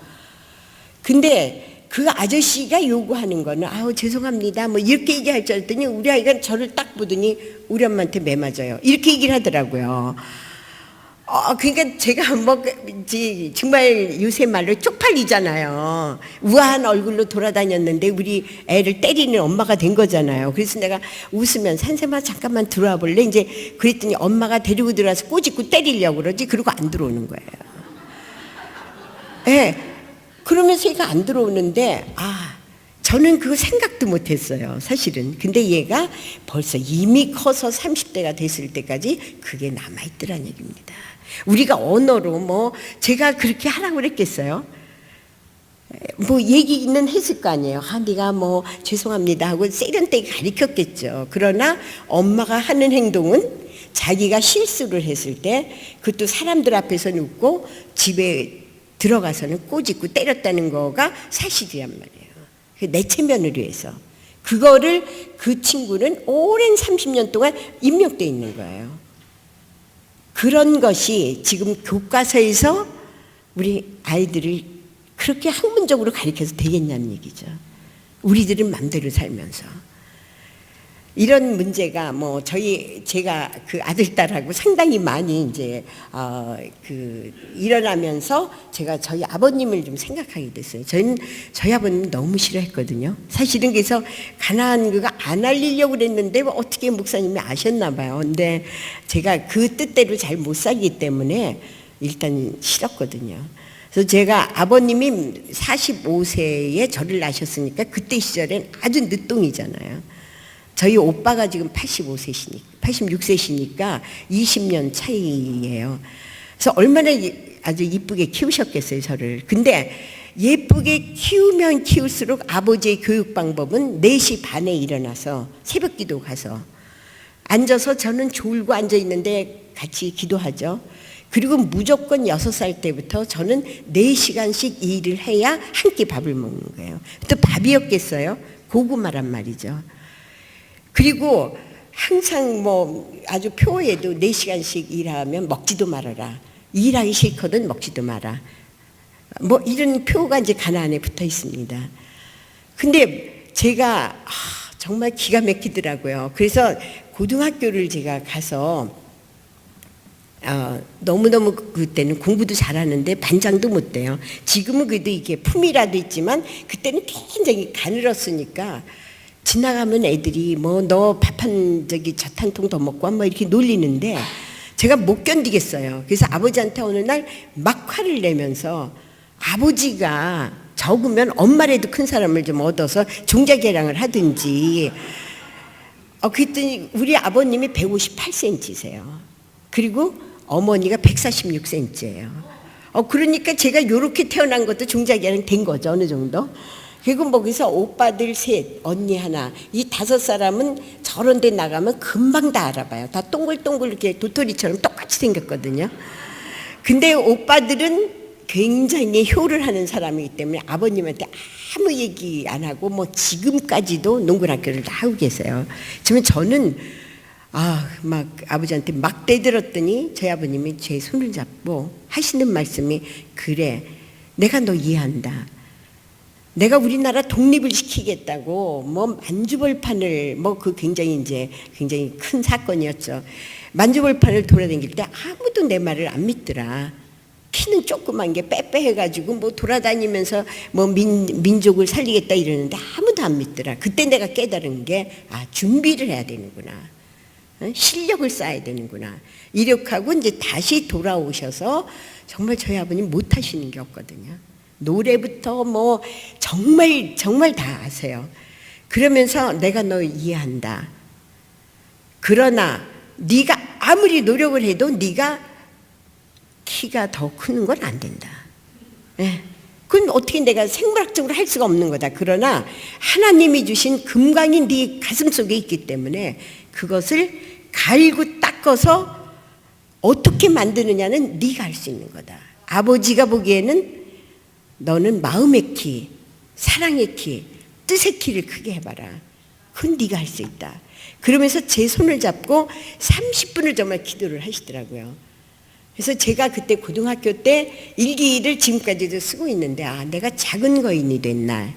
근데 그 아저씨가 요구하는 거는 죄송합니다 뭐 이렇게 얘기할 줄 알았더니 우리 아이가 저를 딱 보더니 우리 엄마한테 매맞아요. 이렇게 얘기를 하더라고요. 그러니까 제가 뭐 이제 정말 요새 말로 쪽팔리잖아요. 우아한 얼굴로 돌아다녔는데 우리 애를 때리는 엄마가 된 거잖아요. 그래서 내가 웃으면 산샘아 잠깐만 들어와 볼래? 이제 그랬더니 엄마가 데리고 들어와서 꼬집고 때리려고 그러지. 그러고 안 들어오는 거예요. 네. 그러면서 얘가 안 들어오는데 저는 그거 생각도 못했어요 사실은. 근데 얘가 벌써 이미 커서 30대가 됐을 때까지 그게 남아있더란 얘기입니다. 우리가 언어로 뭐 제가 그렇게 하라고 그랬겠어요? 뭐 얘기는 했을 거 아니에요. 네가 뭐 죄송합니다 하고 세련되게 가르쳤겠죠. 그러나 엄마가 하는 행동은 자기가 실수를 했을 때 그것도 사람들 앞에서는 웃고 집에 들어가서는 꼬집고 때렸다는 거가 사실이란 말이에요. 내 체면을 위해서. 그거를 그 친구는 오랜 30년 동안 입력되어 있는 거예요. 그런 것이 지금 교과서에서 우리 아이들을 그렇게 학문적으로 가르쳐서 되겠냐는 얘기죠. 우리들은 맘대로 살면서. 이런 문제가 뭐 제가 그 아들 딸하고 상당히 많이 이제 일어나면서 제가 저희 아버님을 좀 생각하게 됐어요. 저희 아버님 너무 싫어했거든요. 사실은 그래서 가나안 그거 안 알리려고 그랬는데 어떻게 목사님이 아셨나 봐요. 근데 제가 그 뜻대로 잘 못 살기 때문에 일단 싫었거든요. 그래서 제가 아버님이 45세에 저를 낳으셨으니까 그때 시절엔 아주 늦둥이잖아요. 저희 오빠가 지금 86세시니까 20년 차이예요. 그래서 얼마나 아주 이쁘게 키우셨겠어요, 저를. 근데 예쁘게 키우면 키울수록 아버지의 교육 방법은 4시 반에 일어나서 새벽 기도 가서 앉아서 저는 졸고 앉아 있는데 같이 기도하죠. 그리고 무조건 6살 때부터 저는 4시간씩 일을 해야 한 끼 밥을 먹는 거예요. 또 밥이었겠어요? 고구마란 말이죠. 그리고 항상 뭐 아주 표에도 4시간씩 일하면 먹지도 말아라. 일하기 싫거든 먹지도 마라. 뭐 이런 표가 이제 가나안에 붙어 있습니다. 근데 제가 정말 기가 막히더라고요. 그래서 고등학교를 제가 가서 너무너무 그때는 공부도 잘하는데 반장도 못 돼요. 지금은 그래도 이게 품이라도 있지만 그때는 굉장히 가늘었으니까 지나가면 애들이 뭐 너 밥 젖 한 통 더 먹고 뭐 이렇게 놀리는데 제가 못 견디겠어요. 그래서 아버지한테 어느 날 막 화를 내면서 아버지가 적으면 엄마라도 큰 사람을 좀 얻어서 종자개량을 하든지. 그랬더니 우리 아버님이 158cm세요. 그리고 어머니가 146cm예요. 그러니까 제가 이렇게 태어난 것도 종자개량 된 거죠, 어느 정도. 그리고 거기서 오빠들 셋, 언니 하나, 이 5사람은 저런 데 나가면 금방 다 알아봐요. 다 동글동글 이렇게 도토리처럼 똑같이 생겼거든요. 근데 오빠들은 굉장히 효를 하는 사람이기 때문에 아버님한테 아무 얘기 안 하고 뭐 지금까지도 농구학교를 다 하고 계세요. 저는 막 아버지한테 막 대들었더니 저희 아버님이 제 손을 잡고 하시는 말씀이 그래. 내가 너 이해한다. 내가 우리나라 독립을 시키겠다고 뭐 만주벌판을 뭐 그 굉장히 큰 사건이었죠. 만주벌판을 돌아다닐 때 아무도 내 말을 안 믿더라. 키는 조그만 게 빼빼해가지고 뭐 돌아다니면서 뭐 민족을 살리겠다 이러는데 아무도 안 믿더라. 그때 내가 깨달은 게 준비를 해야 되는구나. 실력을 쌓아야 되는구나. 이력하고 이제 다시 돌아오셔서 정말 저희 아버님 못하시는 게 없거든요. 노래부터 뭐 정말 다 아세요. 그러면서 내가 너 이해한다. 그러나 네가 아무리 노력을 해도 네가 키가 더 크는 건 안 된다. 그건 어떻게 내가 생물학적으로 할 수가 없는 거다. 그러나 하나님이 주신 금광이 네 가슴 속에 있기 때문에 그것을 갈고 닦아서 어떻게 만드느냐는 네가 할 수 있는 거다. 아버지가 보기에는 너는 마음의 키, 사랑의 키, 뜻의 키를 크게 해봐라. 그건 네가 할 수 있다. 그러면서 제 손을 잡고 30분을 정말 기도를 하시더라고요. 그래서 제가 그때 고등학교 때 일기를 지금까지도 쓰고 있는데 내가 작은 거인이 된 날,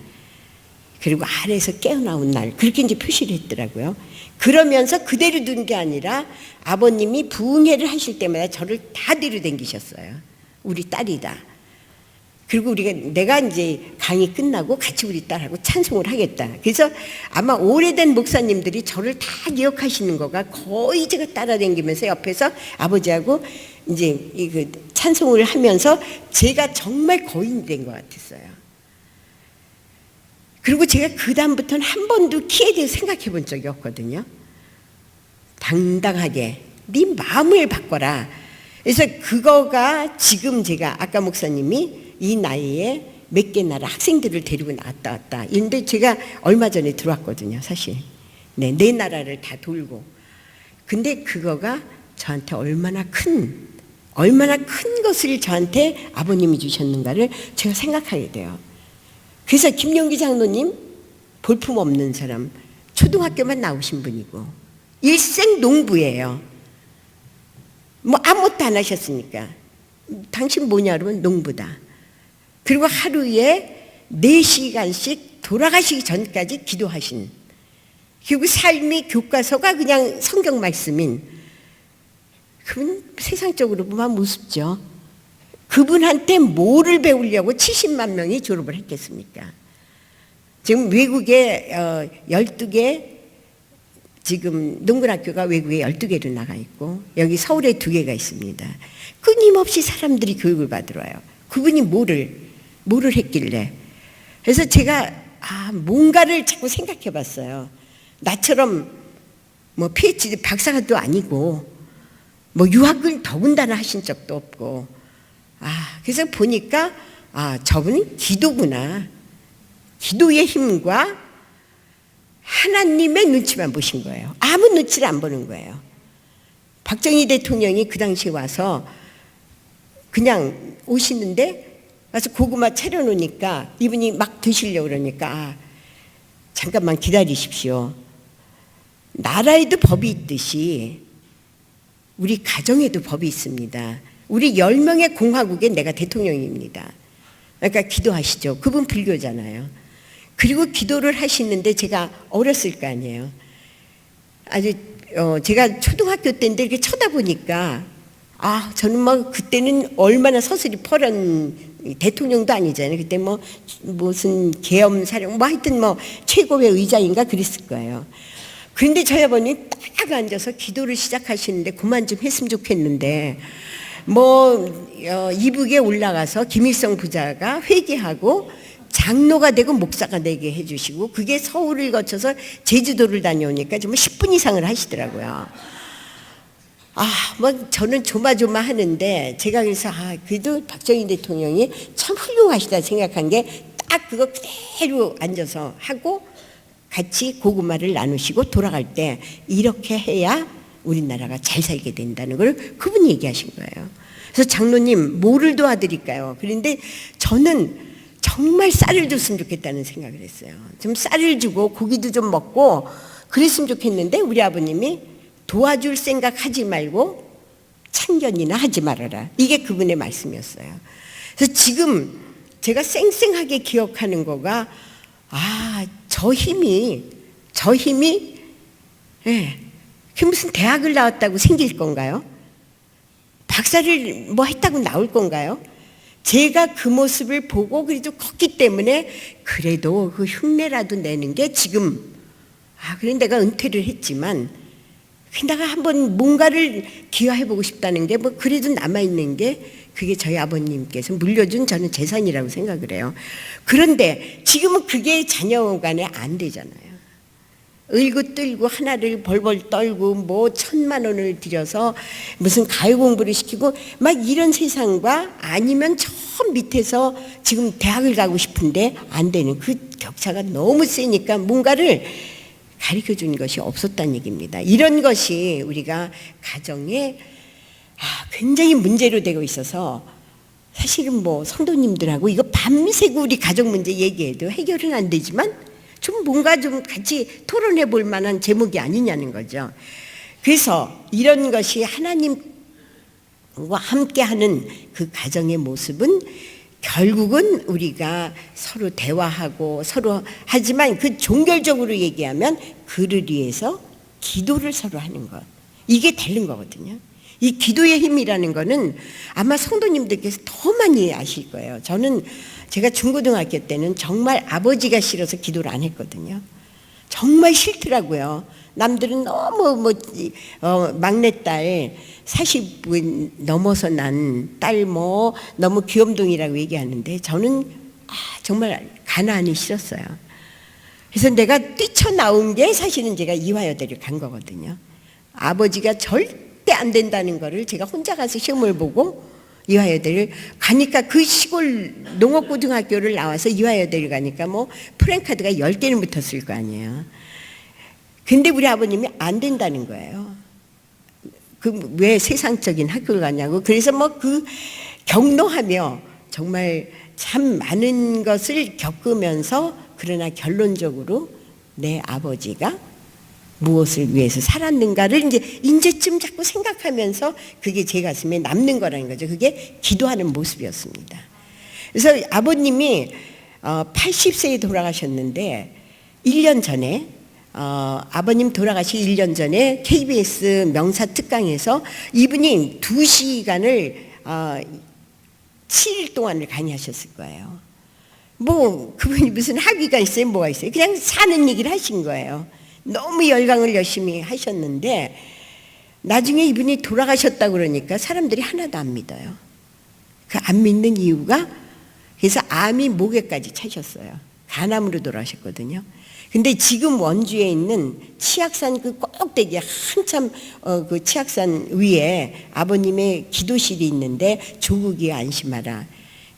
그리고 아래에서 깨어나온 날, 그렇게 이제 표시를 했더라고요. 그러면서 그대로 둔 게 아니라 아버님이 부흥회를 하실 때마다 저를 다 뒤로 당기셨어요. 우리 딸이다. 그리고 내가 이제 강의 끝나고 같이 우리 딸하고 찬송을 하겠다. 그래서 아마 오래된 목사님들이 저를 다 기억하시는 거가 거의 제가 따라다니면서 옆에서 아버지하고 이제 그 찬송을 하면서 제가 정말 거인이 된 것 같았어요. 그리고 제가 그 다음부터는 한 번도 키에 대해 생각해 본 적이 없거든요. 당당하게 네 마음을 바꿔라. 그래서 그거가 지금 제가 아까 목사님이 이 나이에 몇 개 나라 학생들을 데리고 왔다. 이런데 제가 얼마 전에 들어왔거든요, 사실. 네 나라를 다 돌고. 근데 그거가 저한테 얼마나 큰 것을 저한테 아버님이 주셨는가를 제가 생각하게 돼요. 그래서 김용기 장로님, 볼품 없는 사람, 초등학교만 나오신 분이고 일생 농부예요. 뭐 아무것도 안 하셨으니까. 당신 뭐냐 그러면 농부다. 그리고 하루에 4시간씩 돌아가시기 전까지 기도하신, 그리고 삶이 교과서가 그냥 성경 말씀인, 그분 세상적으로 보면 우습죠. 그분한테 뭐를 배우려고 70만 명이 졸업을 했겠습니까? 지금 외국에 12개, 지금 농군학교가 외국에 12개로 나가 있고 여기 서울에 2개가 있습니다. 끊임없이 사람들이 교육을 받으러 와요. 그분이 뭐를 했길래. 그래서 제가 뭔가를 자꾸 생각해 봤어요. 나처럼 뭐 PhD 박사도 아니고 뭐 유학을 더군다나 하신 적도 없고, 그래서 보니까 저분은 기도구나. 기도의 힘과 하나님의 눈치만 보신 거예요. 아무 눈치를 안 보는 거예요. 박정희 대통령이 그 당시에 와서 그냥 오시는데 와서 고구마 차려놓으니까 이분이 막 드시려고 그러니까 잠깐만 기다리십시오. 나라에도 법이 있듯이 우리 가정에도 법이 있습니다. 우리 10명의 공화국에 내가 대통령입니다. 그러니까 기도하시죠. 그분 불교잖아요. 그리고 기도를 하시는데 제가 어렸을 거 아니에요. 아주 제가 초등학교 때인데 이렇게 쳐다보니까 저는 뭐 그때는 얼마나 서슬이 펄은 대통령도 아니잖아요. 그때 뭐 무슨 계엄사령 뭐 하여튼 뭐 최고의 의장인가 그랬을 거예요. 그런데 저희 아버님이 딱 앉아서 기도를 시작하시는데 그만 좀 했으면 좋겠는데 뭐 이북에 올라가서 김일성 부자가 회개하고 장로가 되고 목사가 되게 해주시고 그게 서울을 거쳐서 제주도를 다녀오니까 정말 10분 이상을 하시더라고요. 뭐 저는 조마조마하는데 제가 그래서 그래도 박정희 대통령이 참 훌륭하시다 생각한 게 딱 그거 그대로 앉아서 하고 같이 고구마를 나누시고 돌아갈 때 이렇게 해야 우리나라가 잘 살게 된다는 걸 그분이 얘기하신 거예요. 그래서 장로님 뭐를 도와드릴까요? 그런데 저는 정말 쌀을 줬으면 좋겠다는 생각을 했어요. 좀 쌀을 주고 고기도 좀 먹고 그랬으면 좋겠는데 우리 아버님이 도와줄 생각 하지 말고 참견이나 하지 말아라. 이게 그분의 말씀이었어요. 그래서 지금 제가 쌩쌩하게 기억하는 거가 저 힘이 예, 그 무슨 대학을 나왔다고 생길 건가요? 박사를 뭐 했다고 나올 건가요? 제가 그 모습을 보고 그래도 컸기 때문에 그래도 그 흉내라도 내는 게 지금 그래 내가 은퇴를 했지만 내가 한번 뭔가를 기여해보고 싶다는 게 뭐 그래도 남아있는 게 그게 저희 아버님께서 물려준 저는 재산이라고 생각을 해요. 그런데 지금은 그게 자녀 간에 안 되잖아요. 을고 뜰고 하나를 벌벌 떨고 뭐 1,000만 원을 들여서 무슨 가요 공부를 시키고 막 이런 세상과 아니면 저 밑에서 지금 대학을 가고 싶은데 안 되는 그 격차가 너무 세니까 뭔가를 가르쳐 준 것이 없었다는 얘기입니다. 이런 것이 우리가 가정에 굉장히 문제로 되고 있어서 사실은 뭐 성도님들하고 이거 밤새고 우리 가정 문제 얘기해도 해결은 안 되지만 좀 뭔가 좀 같이 토론해 볼 만한 제목이 아니냐는 거죠. 그래서 이런 것이 하나님과 함께하는 그 가정의 모습은 결국은 우리가 서로 대화하고 서로 하지만 그 종결적으로 얘기하면 그를 위해서 기도를 서로 하는 것, 이게 다른 거거든요. 이 기도의 힘이라는 거는 아마 성도님들께서 더 많이 아실 거예요. 저는 제가 중고등학교 때는 정말 아버지가 싫어서 기도를 안 했거든요. 정말 싫더라고요. 남들은 너무 막내딸 40 넘어서 난 딸 뭐 너무 귀염둥이라고 얘기하는데 저는 정말 가난이 싫었어요. 그래서 내가 뛰쳐나온 게 사실은 제가 이화여대를 간 거거든요. 아버지가 절대 안 된다는 거를 제가 혼자 가서 시험을 보고 이화여대를 가니까 그 시골 농업고등학교를 나와서 이화여대를 가니까 뭐 프랭카드가 10개는 붙었을 거 아니에요. 근데 우리 아버님이 안 된다는 거예요. 그 왜 세상적인 학교를 가냐고. 그래서 뭐 그 격노하며 정말 참 많은 것을 겪으면서 그러나 결론적으로 내 아버지가 무엇을 위해서 살았는가를 이제쯤 자꾸 생각하면서 그게 제 가슴에 남는 거라는 거죠. 그게 기도하는 모습이었습니다. 그래서 아버님이 80세에 돌아가셨는데 1년 전에 아버님 돌아가시기 1년 전에 KBS 명사특강에서 이분이 2시간을 7일 동안을 강의하셨을 거예요. 뭐 그분이 무슨 학위가 있어요? 뭐가 있어요? 그냥 사는 얘기를 하신 거예요. 너무 열강을 열심히 하셨는데 나중에 이분이 돌아가셨다고 그러니까 사람들이 하나도 안 믿어요. 그 안 믿는 이유가 그래서 암이 목에까지 차셨어요. 간암으로 돌아가셨거든요. 근데 지금 원주에 있는 치악산 그 꼭대기 한참 그 치악산 위에 아버님의 기도실이 있는데 조국이 안심하라.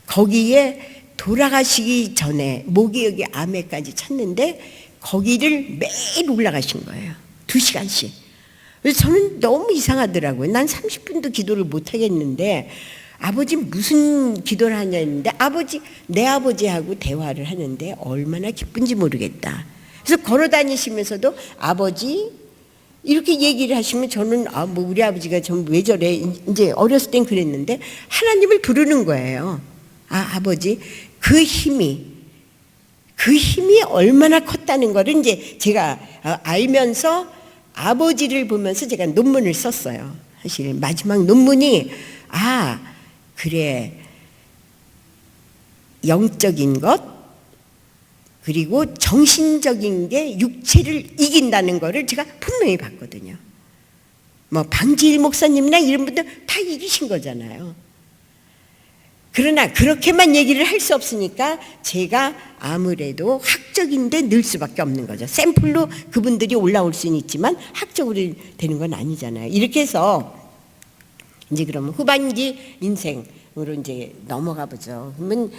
거기에 돌아가시기 전에 목이 여기 암에까지 찼는데 거기를 매일 올라가신 거예요. 2시간씩. 그래서 저는 너무 이상하더라고요. 난 30분도 기도를 못 하겠는데 아버지 무슨 기도를 하냐 했는데 내 아버지하고 대화를 하는데 얼마나 기쁜지 모르겠다. 그래서 걸어 다니시면서도 아버지 이렇게 얘기를 하시면 저는 뭐 우리 아버지가 좀 왜 저래 이제 어렸을 땐 그랬는데 하나님을 부르는 거예요. 아버지 그 힘이 얼마나 컸다는 거를 이제 제가 알면서 아버지를 보면서 제가 논문을 썼어요. 사실 마지막 논문이 그래 영적인 것 그리고 정신적인 게 육체를 이긴다는 거를 제가 분명히 봤거든요. 뭐 방지일 목사님이나 이런 분들 다 이기신 거잖아요. 그러나 그렇게만 얘기를 할 수 없으니까 제가 아무래도 학적인데 늘 수밖에 없는 거죠. 샘플로 그분들이 올라올 수는 있지만 학적으로 되는 건 아니잖아요. 이렇게 해서 이제 그러면 후반기 인생으로 이제 넘어가 보죠. 그러면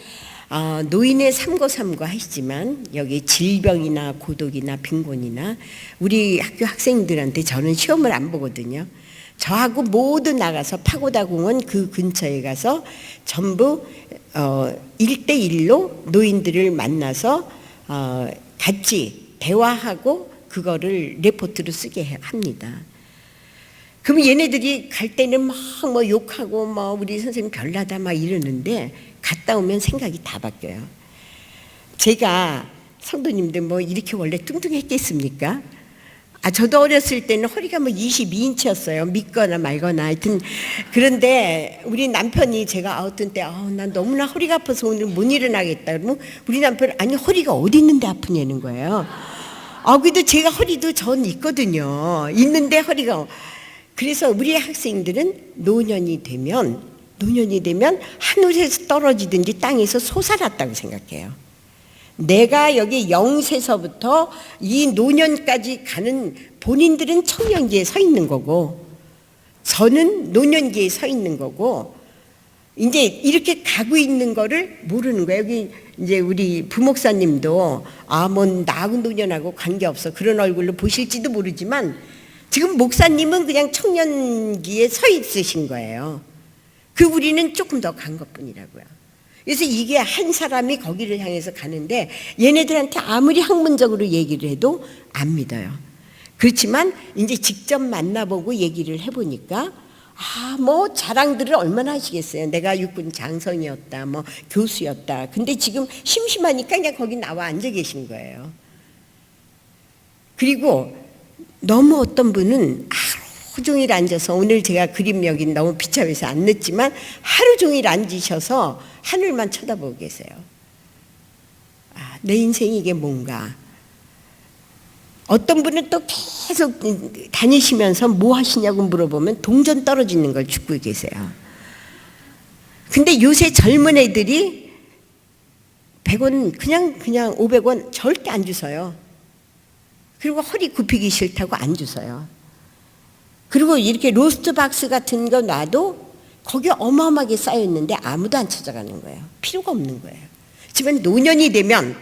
노인의 삼고삼고 하시지만 여기 질병이나 고독이나 빈곤이나 우리 학교 학생들한테 저는 시험을 안 보거든요. 저하고 모두 나가서 파고다 공원 그 근처에 가서 전부 1대1로 노인들을 만나서 같이 대화하고 그거를 레포트로 쓰게 합니다. 그럼 얘네들이 갈 때는 막 뭐 욕하고 뭐 우리 선생님 별나다 막 이러는데 갔다 오면 생각이 다 바뀌어요. 제가 성도님들 뭐 이렇게 원래 뚱뚱했겠습니까? 저도 어렸을 때는 허리가 뭐 22인치였어요. 믿거나 말거나 하여튼. 그런데 우리 남편이 제가 어떤 때 난 너무나 허리가 아파서 오늘 못 일어나겠다 그러면 우리 남편은 아니 허리가 어디 있는데 아프냐는 거예요. 그래도 제가 허리도 전 있거든요. 있는데 허리가. 그래서 우리 학생들은 노년이 되면 하늘에서 떨어지든지 땅에서 솟아났다고 생각해요. 내가 여기 0세서부터 이 노년까지 가는 본인들은 청년기에 서 있는 거고 저는 노년기에 서 있는 거고 이제 이렇게 가고 있는 거를 모르는 거예요. 여기 이제 우리 부목사님도 뭐 나하고 노년하고 관계없어 그런 얼굴로 보실지도 모르지만 지금 목사님은 그냥 청년기에 서 있으신 거예요. 우리는 조금 더 간 것뿐이라고요. 그래서 이게 한 사람이 거기를 향해서 가는데 얘네들한테 아무리 학문적으로 얘기를 해도 안 믿어요. 그렇지만 이제 직접 만나보고 얘기를 해보니까 뭐 자랑들을 얼마나 하시겠어요. 내가 육군 장성이었다, 뭐 교수였다. 근데 지금 심심하니까 그냥 거기 나와 앉아 계신 거예요. 그리고 너무 어떤 분은 하루 종일 앉아서 오늘 제가 그림 여기 너무 비참해서 안 넣었지만 하루 종일 앉으셔서 하늘만 쳐다보고 계세요. 내 인생이 이게 뭔가. 어떤 분은 또 계속 다니시면서 뭐 하시냐고 물어보면 동전 떨어지는 걸 죽고 계세요. 근데 요새 젊은 애들이 100원 그냥 500원 절대 안 주서요. 그리고 허리 굽히기 싫다고 안 주서요. 그리고 이렇게 로스트 박스 같은 거 놔도 거기 어마어마하게 쌓여있는데 아무도 안 찾아가는 거예요. 필요가 없는 거예요. 하지만 노년이 되면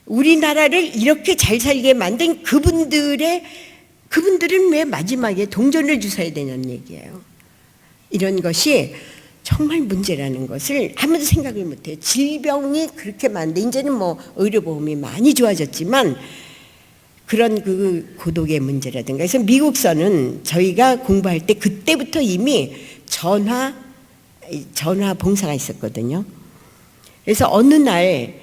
우리나라를 이렇게 잘 살게 만든 그분들은 왜 마지막에 동전을 주셔야 되냐는 얘기예요. 이런 것이 정말 문제라는 것을 아무도 생각을 못해요. 질병이 그렇게 많은데 이제는 뭐 의료보험이 많이 좋아졌지만 그런 고독의 문제라든가. 그래서 미국서는 저희가 공부할 때 그때부터 이미 전화 봉사가 있었거든요. 그래서 어느 날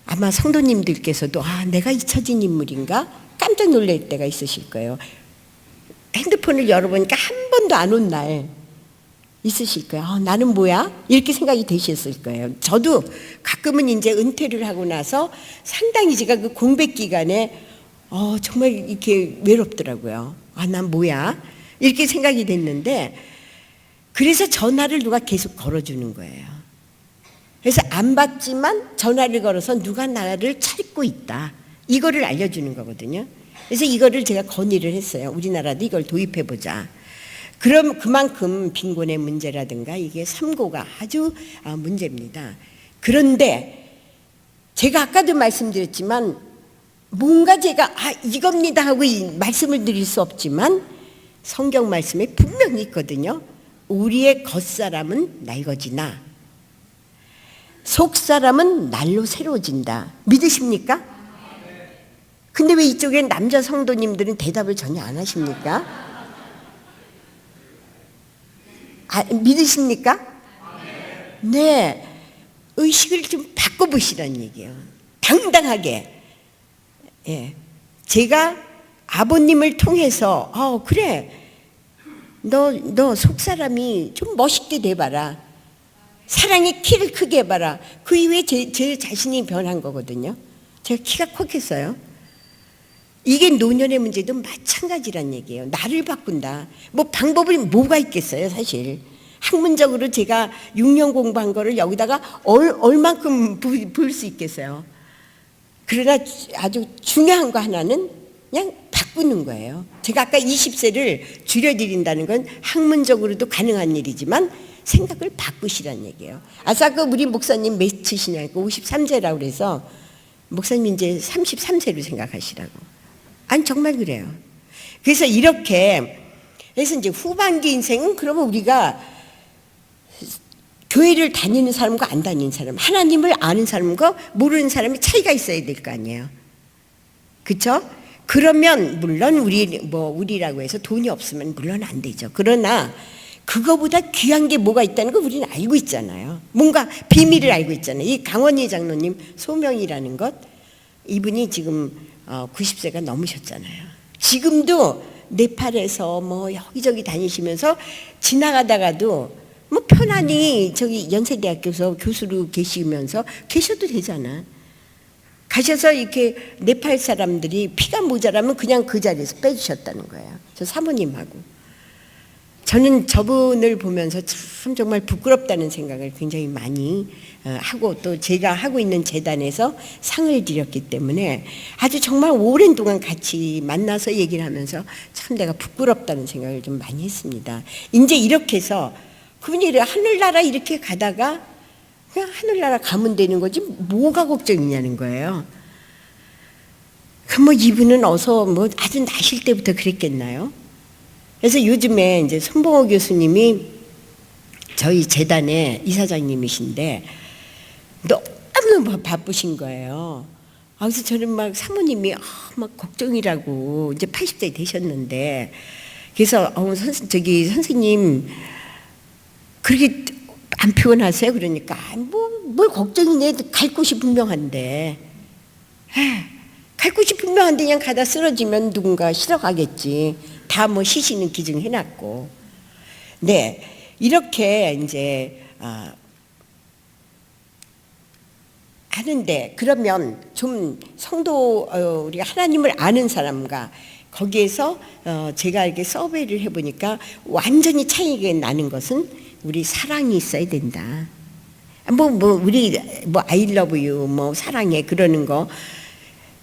아마 성도님들께서도 내가 잊혀진 인물인가 깜짝 놀랄 때가 있으실 거예요. 핸드폰을 열어보니까 한 번도 안 온 날 있으실 거예요. 나는 뭐야? 이렇게 생각이 되셨을 거예요. 저도 가끔은 이제 은퇴를 하고 나서 상당히 제가 그 공백 기간에 정말 이렇게 외롭더라고요. 난 뭐야? 이렇게 생각이 됐는데 그래서 전화를 누가 계속 걸어주는 거예요. 그래서 안 받지만 전화를 걸어서 누가 나를 찾고 있다. 이거를 알려주는 거거든요. 그래서 이거를 제가 건의를 했어요. 우리나라도 이걸 도입해보자. 그럼 그만큼 빈곤의 문제라든가 이게 삼고가 아주 문제입니다. 그런데 제가 아까도 말씀드렸지만 뭔가 제가 이겁니다 하고 말씀을 드릴 수 없지만 성경 말씀에 분명히 있거든요. 우리의 겉사람은 낡아지나 속사람은 날로 새로워진다. 믿으십니까? 근데 왜 이쪽에 남자 성도님들은 대답을 전혀 안 하십니까? 믿으십니까? 네. 의식을 좀 바꿔보시라는 얘기예요. 당당하게. 제가 아버님을 통해서 그래 너 속사람이 좀 멋있게 돼봐라. 사랑의 키를 크게 해봐라. 그 이후에 제 자신이 변한 거거든요. 제가 키가 컸겠어요. 이게 노년의 문제도 마찬가지란 얘기예요. 나를 바꾼다. 뭐 방법이 뭐가 있겠어요 사실. 학문적으로 제가 6년 공부한 거를 여기다가 얼만큼 부을 수 있겠어요. 그러나 아주 중요한 거 하나는 그냥 바꾸는 거예요. 제가 아까 20세를 줄여드린다는 건 학문적으로도 가능한 일이지만 생각을 바꾸시라는 얘기예요. 아까 우리 목사님 몇이시냐고 53세라고 그래서 목사님 이제 33세로 생각하시라고. 아니 정말 그래요. 그래서 이렇게 해서 이제 후반기 인생은 그러면 우리가 교회를 다니는 사람과 안 다니는 사람, 하나님을 아는 사람과 모르는 사람이 차이가 있어야 될 거 아니에요. 그렇죠? 그러면 물론 우리라고 해서 돈이 없으면 물론 안 되죠. 그러나 그거보다 귀한 게 뭐가 있다는 거 우리는 알고 있잖아요. 뭔가 비밀을 알고 있잖아요. 이 강원희 장로님 소명이라는 것, 이분이 지금 90세가 넘으셨잖아요. 지금도 네팔에서 뭐 여기저기 다니시면서 지나가다가도 뭐 편안히 저기 연세대학교에서 교수로 계시면서 계셔도 되잖아. 가셔서 이렇게 네팔 사람들이 피가 모자라면 그냥 그 자리에서 빼주셨다는 거예요. 저 사모님하고. 저는 저분을 보면서 참 정말 부끄럽다는 생각을 굉장히 많이 하고, 또 제가 하고 있는 재단에서 상을 드렸기 때문에 아주 정말 오랜 동안 같이 만나서 얘기를 하면서 참 내가 부끄럽다는 생각을 좀 많이 했습니다. 이제 이렇게 해서 그분이 하늘나라 이렇게 가다가 그냥 하늘나라 가면 되는 거지 뭐가 걱정이냐는 거예요. 그럼 뭐 이분은 어서 뭐 아주 나실 때부터 그랬겠나요? 그래서 요즘에 이제 손봉호 교수님이 저희 재단의 이사장님이신데 너무 바쁘신 거예요. 그래서 저는 막 사모님이 막 걱정이라고, 이제 80세 되셨는데, 그래서 선생님 그렇게 안 피곤하세요? 그러니까 뭘 걱정이네, 갈 곳이 분명한데. 갈 곳이 분명한데 그냥 가다 쓰러지면 누군가 싫어가겠지. 다 뭐 시신은 기증해놨고. 네, 이렇게 이제 하는데, 그러면 좀 성도 우리가 하나님을 아는 사람과 거기에서 제가 이렇게 서베이를 해보니까 완전히 차이가 나는 것은 우리 사랑이 있어야 된다. 우리 I love you 뭐 사랑해 그러는 거,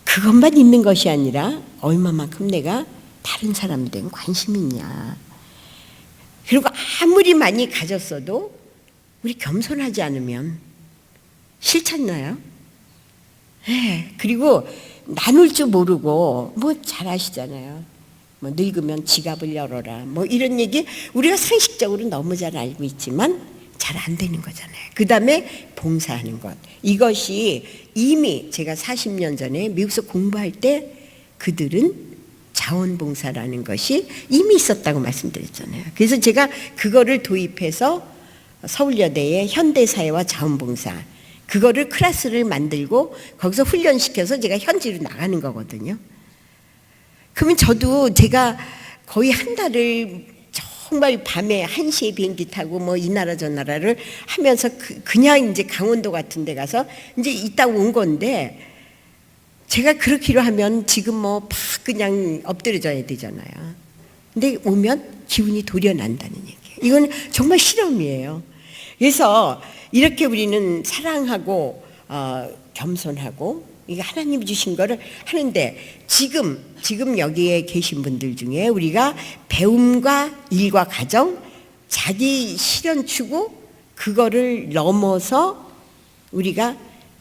그것만 있는 것이 아니라 얼마만큼 내가 다른 사람들에 관심이 있냐. 그리고 아무리 많이 가졌어도 우리 겸손하지 않으면 싫잖아요. 그리고 나눌 줄 모르고 뭐 잘 아시잖아요. 뭐 늙으면 지갑을 열어라 뭐 이런 얘기 우리가 상식적으로 너무 잘 알고 있지만 잘 안 되는 거잖아요. 그 다음에 봉사하는 것, 이것이 이미 제가 40년 전에 미국에서 공부할 때 그들은 자원봉사라는 것이 이미 있었다고 말씀드렸잖아요. 그래서 제가 그거를 도입해서 서울여대의 현대사회와 자원봉사, 그거를 클래스를 만들고 거기서 훈련시켜서 제가 현지로 나가는 거거든요. 그러면 저도 제가 거의 한 달을 정말 밤에 1시에 비행기 타고 뭐 이 나라 저 나라를 하면서 그냥 이제 강원도 같은 데 가서 이제 있다 온 건데, 제가 그렇기로 하면 지금 뭐 팍 그냥 엎드려져야 되잖아요. 근데 오면 기운이 도려난다는 얘기예요. 이건 정말 실험이에요. 그래서 이렇게 우리는 사랑하고 겸손하고 이게 하나님이 주신 거를 하는데, 지금 여기에 계신 분들 중에 우리가 배움과 일과 가정, 자기 실현 추구, 그거를 넘어서 우리가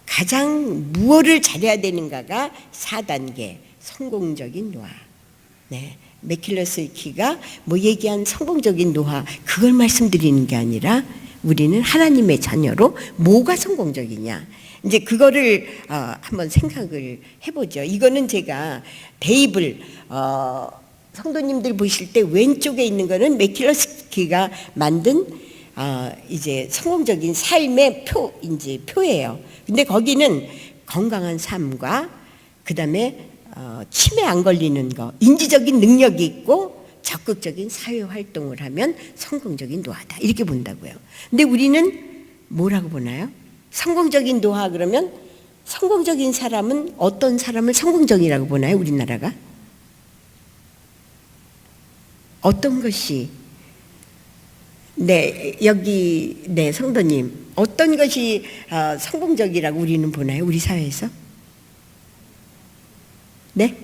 가장 무엇을 잘해야 되는가가 4단계 성공적인 노화. 네, 매킬러스키가 뭐 얘기한 성공적인 노화, 그걸 말씀드리는 게 아니라 우리는 하나님의 자녀로 뭐가 성공적이냐, 이제 그거를 한번 생각을 해보죠. 이거는 제가 대입을 성도님들 보실 때 왼쪽에 있는 거는 매킬러스키가 만든 이제 성공적인 삶의 표예요. 근데 거기는 건강한 삶과 그 다음에 치매 안 걸리는 거, 인지적인 능력이 있고 적극적인 사회 활동을 하면 성공적인 노화다, 이렇게 본다고요. 근데 우리는 뭐라고 보나요? 성공적인 노화 그러면 성공적인 사람은 어떤 사람을 성공적이라고 보나요? 우리나라가 어떤 것이, 네, 여기 네 성도님, 어떤 것이 성공적이라고 우리는 보나요? 우리 사회에서? 네?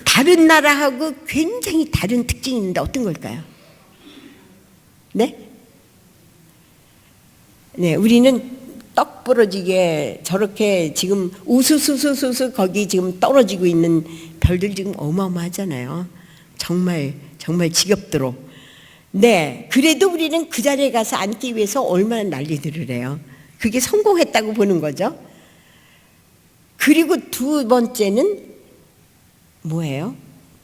다른 나라하고 굉장히 다른 특징이 있는데 어떤 걸까요? 네? 네, 우리는 떡 부러지게 저렇게 지금 우수수수수수 거기 지금 떨어지고 있는 별들 지금 어마어마하잖아요. 정말 지겹도록. 네, 그래도 우리는 그 자리에 가서 앉기 위해서 얼마나 난리들을 해요. 그게 성공했다고 보는 거죠. 그리고 두 번째는 뭐예요?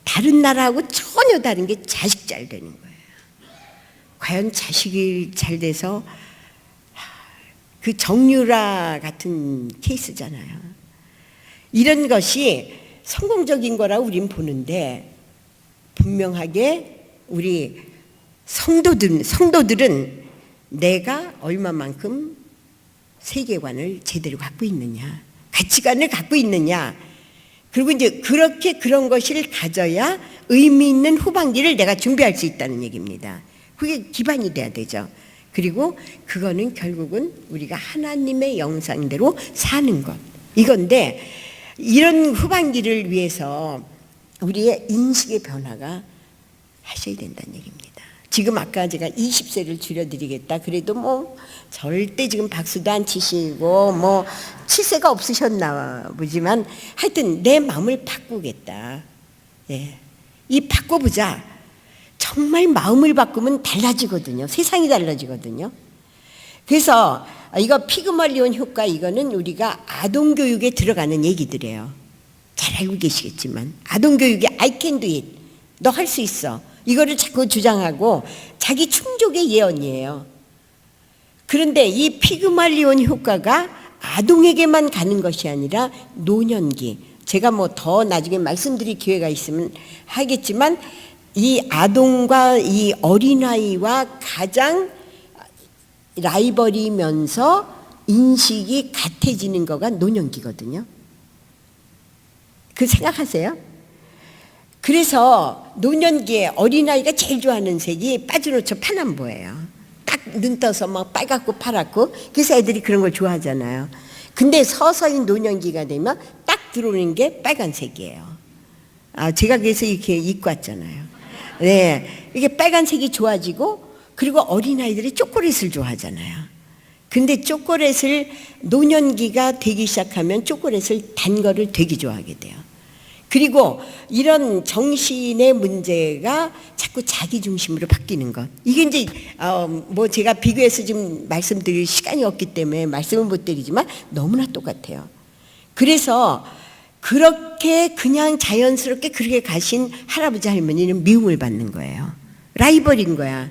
다른 나라하고 전혀 전혀 다른 게 자식 잘 되는 거예요. 과연 자식이 잘 돼서 그 정유라 같은 케이스잖아요. 이런 것이 성공적인 거라 우린 보는데 분명하게 우리 성도들은 내가 얼마만큼 세계관을 제대로 갖고 있느냐, 가치관을 갖고 있느냐, 그리고 이제 그렇게 그런 것을 가져야 의미 있는 후반기를 내가 준비할 수 있다는 얘기입니다. 그게 기반이 돼야 되죠. 그리고 그거는 결국은 우리가 하나님의 영상대로 사는 것, 이건데 이런 후반기를 위해서 우리의 인식의 변화가 하셔야 된다는 얘기입니다. 지금 아까 제가 20세를 줄여드리겠다 그래도 뭐 절대 지금 박수도 안 치시고 뭐 치세가 없으셨나 보지만 하여튼 내 마음을 바꾸겠다. 예. 이 바꿔보자. 정말 마음을 바꾸면 달라지거든요. 세상이 달라지거든요. 그래서 이거 피그멀리온 효과, 이거는 우리가 아동교육에 들어가는 얘기들이에요. 잘 알고 계시겠지만 아동교육에 I can do it, 너 할 수 있어, 이거를 자꾸 주장하고 자기 충족의 예언이에요. 그런데 이 피그말리온 효과가 아동에게만 가는 것이 아니라 노년기, 제가 뭐 더 나중에 말씀드릴 기회가 있으면 하겠지만 이 아동과 이 어린아이와 가장 라이벌이면서 인식이 같아지는 거가 노년기거든요. 그 생각하세요? 그래서 노년기에 어린아이가 제일 좋아하는 색이 빠져놓쳐 파남보예요. 딱 눈 떠서 막 빨갛고 파랗고, 그래서 애들이 그런 걸 좋아하잖아요. 근데 서서히 노년기가 되면 딱 들어오는 게 빨간색이에요. 제가 그래서 이렇게 입고 왔잖아요. 네, 이게 빨간색이 좋아지고, 그리고 어린아이들이 초콜릿을 좋아하잖아요. 근데 초콜릿을 노년기가 되기 시작하면 초콜릿을 단 거를 되게 좋아하게 돼요. 그리고 이런 정신의 문제가 자꾸 자기 중심으로 바뀌는 것. 이게 이제 뭐 제가 비교해서 지금 말씀드릴 시간이 없기 때문에 말씀을 못 드리지만 너무나 똑같아요. 그래서 그렇게 그냥 자연스럽게 그렇게 가신 할아버지 할머니는 미움을 받는 거예요. 라이벌인 거야.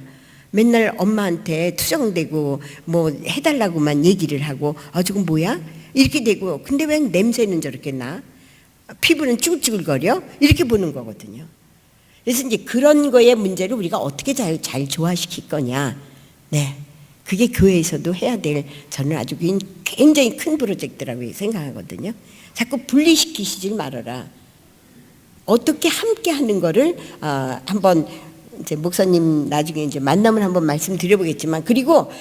맨날 엄마한테 투정대고 뭐 해달라고만 얘기를 하고 저건 뭐야? 이렇게 되고, 근데 왜 냄새는 저렇게 나? 피부는 쭈글쭈글거려? 이렇게 보는 거거든요. 그래서 이제 그런 거의 문제를 우리가 어떻게 잘 조화시킬 거냐. 네, 그게 교회에서도 해야 될, 저는 아주 굉장히 큰 프로젝트라고 생각하거든요. 자꾸 분리시키시질 말아라. 어떻게 함께 하는 거를 한번 이제 목사님 나중에 이제 만나면 한번 말씀드려보겠지만, 그리고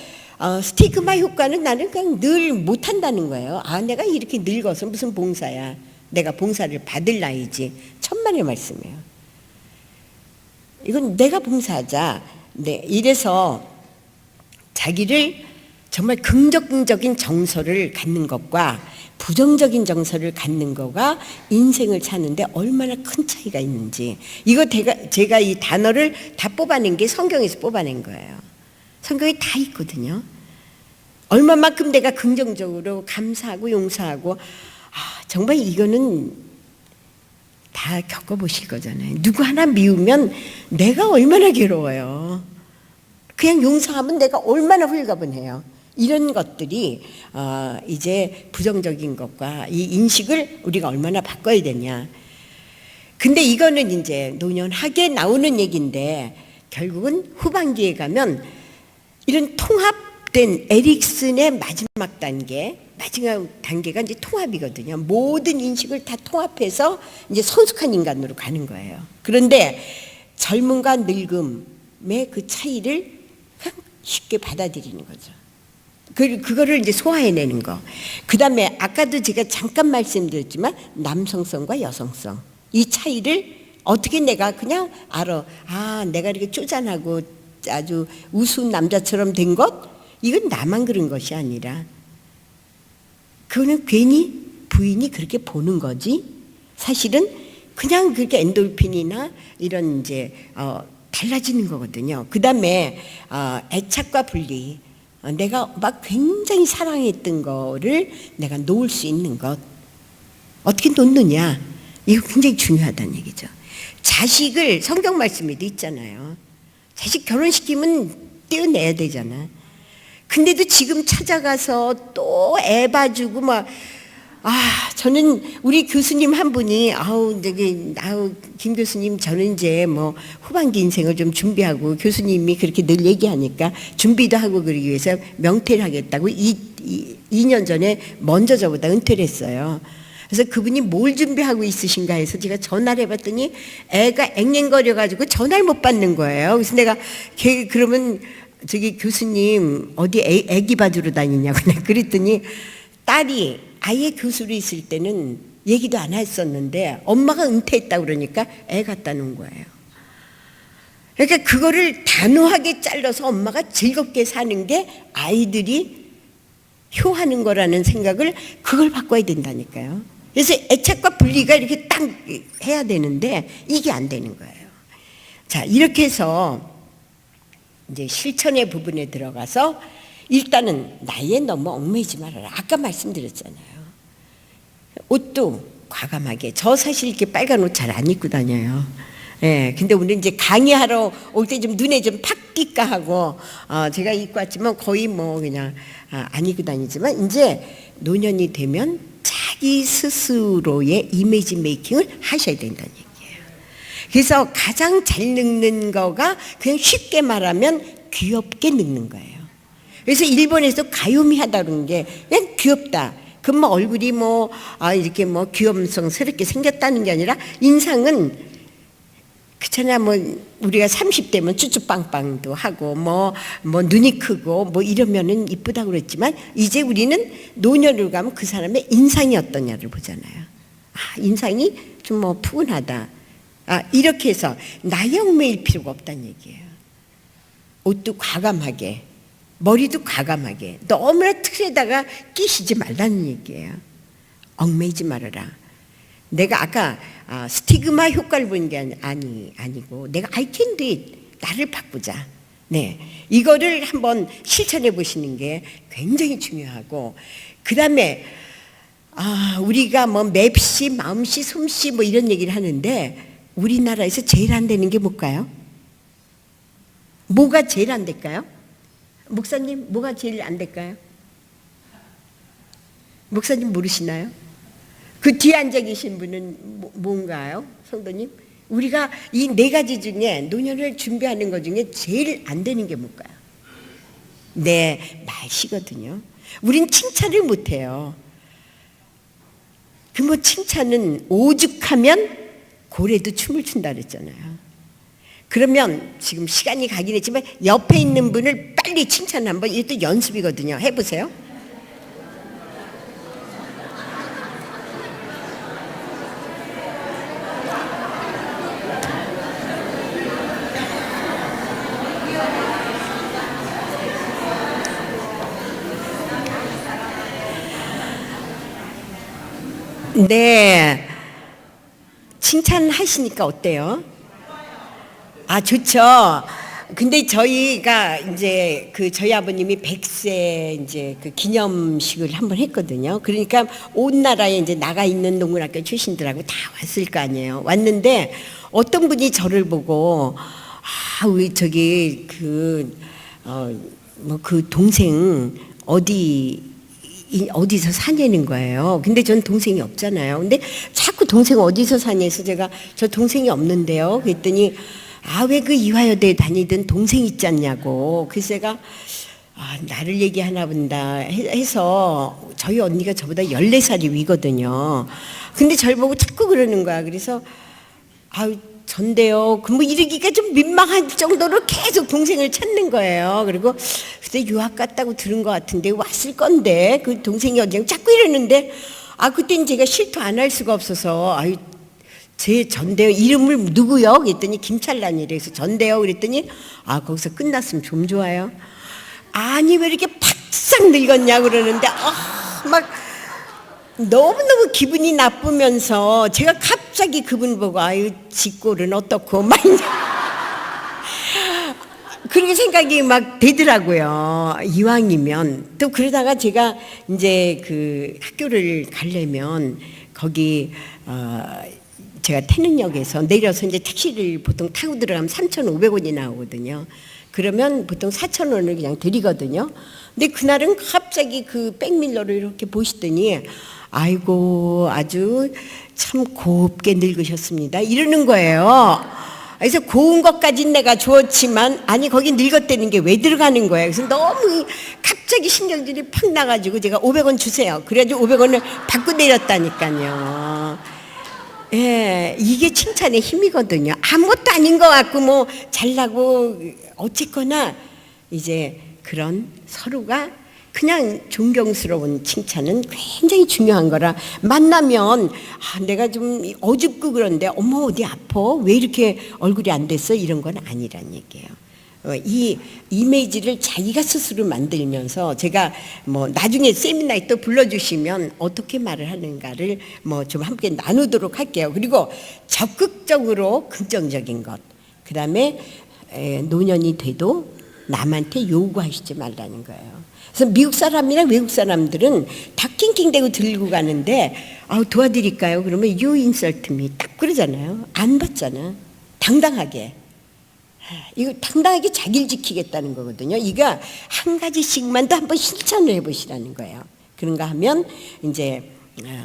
스티그마 효과는 나는 그냥 늘 못한다는 거예요. 내가 이렇게 늙어서 무슨 봉사야. 내가 봉사를 받을 나이지. 천만의 말씀이에요. 이건 내가 봉사하자. 네, 이래서 자기를 정말 긍정적인 정서를 갖는 것과 부정적인 정서를 갖는 거가 인생을 사는데 얼마나 큰 차이가 있는지, 이거 제가 이 단어를 다 뽑아낸 게 성경에서 뽑아낸 거예요. 성경에 다 있거든요. 얼마만큼 내가 긍정적으로 감사하고 용서하고, 정말 이거는 다 겪어보실 거잖아요. 누구 하나 미우면 내가 얼마나 괴로워요. 그냥 용서하면 내가 얼마나 훌가분해요. 이런 것들이 이제 부정적인 것과 이 인식을 우리가 얼마나 바꿔야 되냐. 근데 이거는 이제 노년하게 나오는 얘기인데, 결국은 후반기에 가면 이런 통합된 에릭슨의 마지막 단계가 이제 통합이거든요. 모든 인식을 다 통합해서 이제 성숙한 인간으로 가는 거예요. 그런데 젊음과 늙음의 그 차이를 쉽게 받아들이는 거죠. 그거를 이제 소화해내는 거. 그 다음에 아까도 제가 잠깐 말씀드렸지만 남성성과 여성성, 이 차이를 어떻게 내가 그냥 알아. 내가 이렇게 쪼잔하고 아주 우스운 남자처럼 된 것, 이건 나만 그런 것이 아니라 그거는 괜히 부인이 그렇게 보는 거지, 사실은 그냥 그렇게 엔돌핀이나 이런 이제 달라지는 거거든요. 그 다음에 애착과 분리, 내가 막 굉장히 사랑했던 거를 내가 놓을 수 있는 것, 어떻게 놓느냐, 이거 굉장히 중요하다는 얘기죠. 자식을 성경 말씀에도 있잖아요. 자식 결혼시키면 떼어내야 되잖아. 근데도 지금 찾아가서 또 애 봐주고 막, 저는 우리 교수님 한 분이, 김 교수님, 저는 이제 뭐 후반기 인생을 좀 준비하고, 교수님이 그렇게 늘 얘기하니까 준비도 하고 그러기 위해서 명퇴를 하겠다고 2년 전에 먼저 저보다 은퇴를 했어요. 그래서 그분이 뭘 준비하고 있으신가 해서 제가 전화를 해봤더니 애가 앵앵거려가지고 전화를 못 받는 거예요. 그래서 내가 그러면 저기 교수님 어디 애기 봐주러 다니냐고 내가 그랬더니 딸이 아예 교수로 있을 때는 얘기도 안 했었는데 엄마가 은퇴했다고 그러니까 애 갖다 놓은 거예요. 그러니까 그거를 단호하게 잘라서 엄마가 즐겁게 사는 게 아이들이 효하는 거라는 생각을 그걸 바꿔야 된다니까요. 그래서 애착과 분리가 이렇게 딱 해야 되는데 이게 안 되는 거예요. 자, 이렇게 해서 이제 실천의 부분에 들어가서 일단은 나이에 너무 얽매이지 말아라. 아까 말씀드렸잖아요. 옷도 과감하게. 저 사실 이렇게 빨간 옷 잘 안 입고 다녀요. 예, 근데 오늘 이제 강의하러 올 때 좀 눈에 좀 팍 띄까 하고, 제가 입고 왔지만 거의 뭐 그냥 안 입고 다니지만 이제 노년이 되면 자기 스스로의 이미지 메이킹을 하셔야 된다는 얘기예요. 그래서 가장 잘 늙는 거가 그냥 쉽게 말하면 귀엽게 늙는 거예요. 그래서 일본에서 가요미 하다는 게 그냥 귀엽다. 그럼 뭐 얼굴이 뭐 이렇게 뭐 귀염성스럽게 생겼다는 게 아니라 인상은 그렇잖아. 뭐 우리가 30대면 쭈쭈빵빵도 하고 뭐 눈이 크고 뭐 이러면은 이쁘다고 그랬지만 이제 우리는 노년을 가면 그 사람의 인상이 어떠냐를 보잖아요. 인상이 좀 뭐 푸근하다. 이렇게 해서 나이 얽매일 필요가 없다는 얘기예요. 옷도 과감하게, 머리도 과감하게, 너무나 틀에다가 끼시지 말라는 얘기예요. 얽매이지 말아라. 내가 아까 스티그마 효과를 보는 게 아니고 내가 I can do it, 나를 바꾸자. 네, 이거를 한번 실천해 보시는 게 굉장히 중요하고, 그 다음에 우리가 뭐 맵시, 마음시, 솜씨 뭐 이런 얘기를 하는데 우리나라에서 제일 안 되는 게 뭘까요? 뭐가 제일 안 될까요? 목사님, 뭐가 제일 안 될까요? 목사님 모르시나요? 그 뒤에 앉아 계신 분은 뭔가요? 성도님? 우리가 이 4가지 중에 노년을 준비하는 것 중에 제일 안 되는 게 뭘까요? 네, 말씨거든요. 우린 칭찬을 못해요. 그 뭐 칭찬은 오죽하면 고래도 춤을 춘다 그랬잖아요. 그러면 지금 시간이 가긴 했지만 옆에 있는 분을 빨리 칭찬 한번, 이것도 연습이거든요. 해보세요. 네, 칭찬하시니까 어때요? 좋죠. 근데 저희가 이제 저희 아버님이 100세 이제 그 기념식을 한번 했거든요. 그러니까 온 나라에 이제 나가 있는 농군학교 출신들하고 다 왔을 거 아니에요. 왔는데 어떤 분이 저를 보고 우리 저기 그 동생 어디서 사냐는 거예요. 근데 전 동생이 없잖아요. 근데 자꾸 동생 어디서 사냐해서 제가 저 동생이 없는데요. 그랬더니 왜 그 이화여대 다니던 동생 있지 않냐고. 그래서 제가 나를 얘기하나 본다 해서 저희 언니가 저보다 14살이 위거든요. 근데 저를 보고 자꾸 그러는 거야. 그래서 전데요. 뭐 이러기가 좀 민망할 정도로 계속 동생을 찾는 거예요. 그리고 그때 유학 갔다고 들은 것 같은데 왔을 건데 그 동생이 어디 자꾸 이러는데 그때는 제가 실토 안 할 수가 없어서 제 전대요. 이름을 누구요? 그랬더니 김찰란이래. 그래서 전대요. 그랬더니 거기서 끝났으면 좀 좋아요. 아니 왜 이렇게 팍싹 늙었냐 그러는데 막 너무너무 기분이 나쁘면서 제가 갑자기 그분 보고 지 꼴은 어떻고 막 그렇게 생각이 막 되더라고요. 이왕이면 또 그러다가 제가 이제 그 학교를 가려면 거기 제가 태능역에서 내려서 이제 택시를 보통 타고 들어가면 3,500원이 나오거든요. 그러면 보통 4,000원을 그냥 드리거든요. 근데 그날은 갑자기 그 백밀러를 이렇게 보시더니 아이고 아주 참 곱게 늙으셨습니다 이러는 거예요. 그래서 고운 것까진 내가 주었지만 아니 거기 늙었다는 게 왜 들어가는 거예요. 그래서 너무 갑자기 신경질이 팍 나가지고 제가 500원 주세요. 그래가지고 500원을 받고 내렸다니까요. 예, 이게 칭찬의 힘이거든요. 아무것도 아닌 것 같고 뭐 잘나고 어쨌거나 이제 그런 서로가 그냥 존경스러운 칭찬은 굉장히 중요한 거라 만나면 내가 좀 어줍고 그런데 어머 어디 아파? 왜 이렇게 얼굴이 안 됐어? 이런 건 아니란 얘기예요. 이 이미지를 자기가 스스로 만들면서 제가 뭐 나중에 세미나에 또 불러주시면 어떻게 말을 하는가를 뭐 좀 함께 나누도록 할게요. 그리고 적극적으로 긍정적인 것, 그 다음에 노년이 돼도 남한테 요구하시지 말라는 거예요. 그래서 미국 사람이랑 외국 사람들은 다 낑낑대고 들고 가는데 도와드릴까요? 그러면 you insult me 딱 그러잖아요. 안 받잖아. 당당하게. 이거 당당하게 자기를 지키겠다는 거거든요. 이거 한 가지씩만도 한번 실천을 해보시라는 거예요. 그런가 하면 이제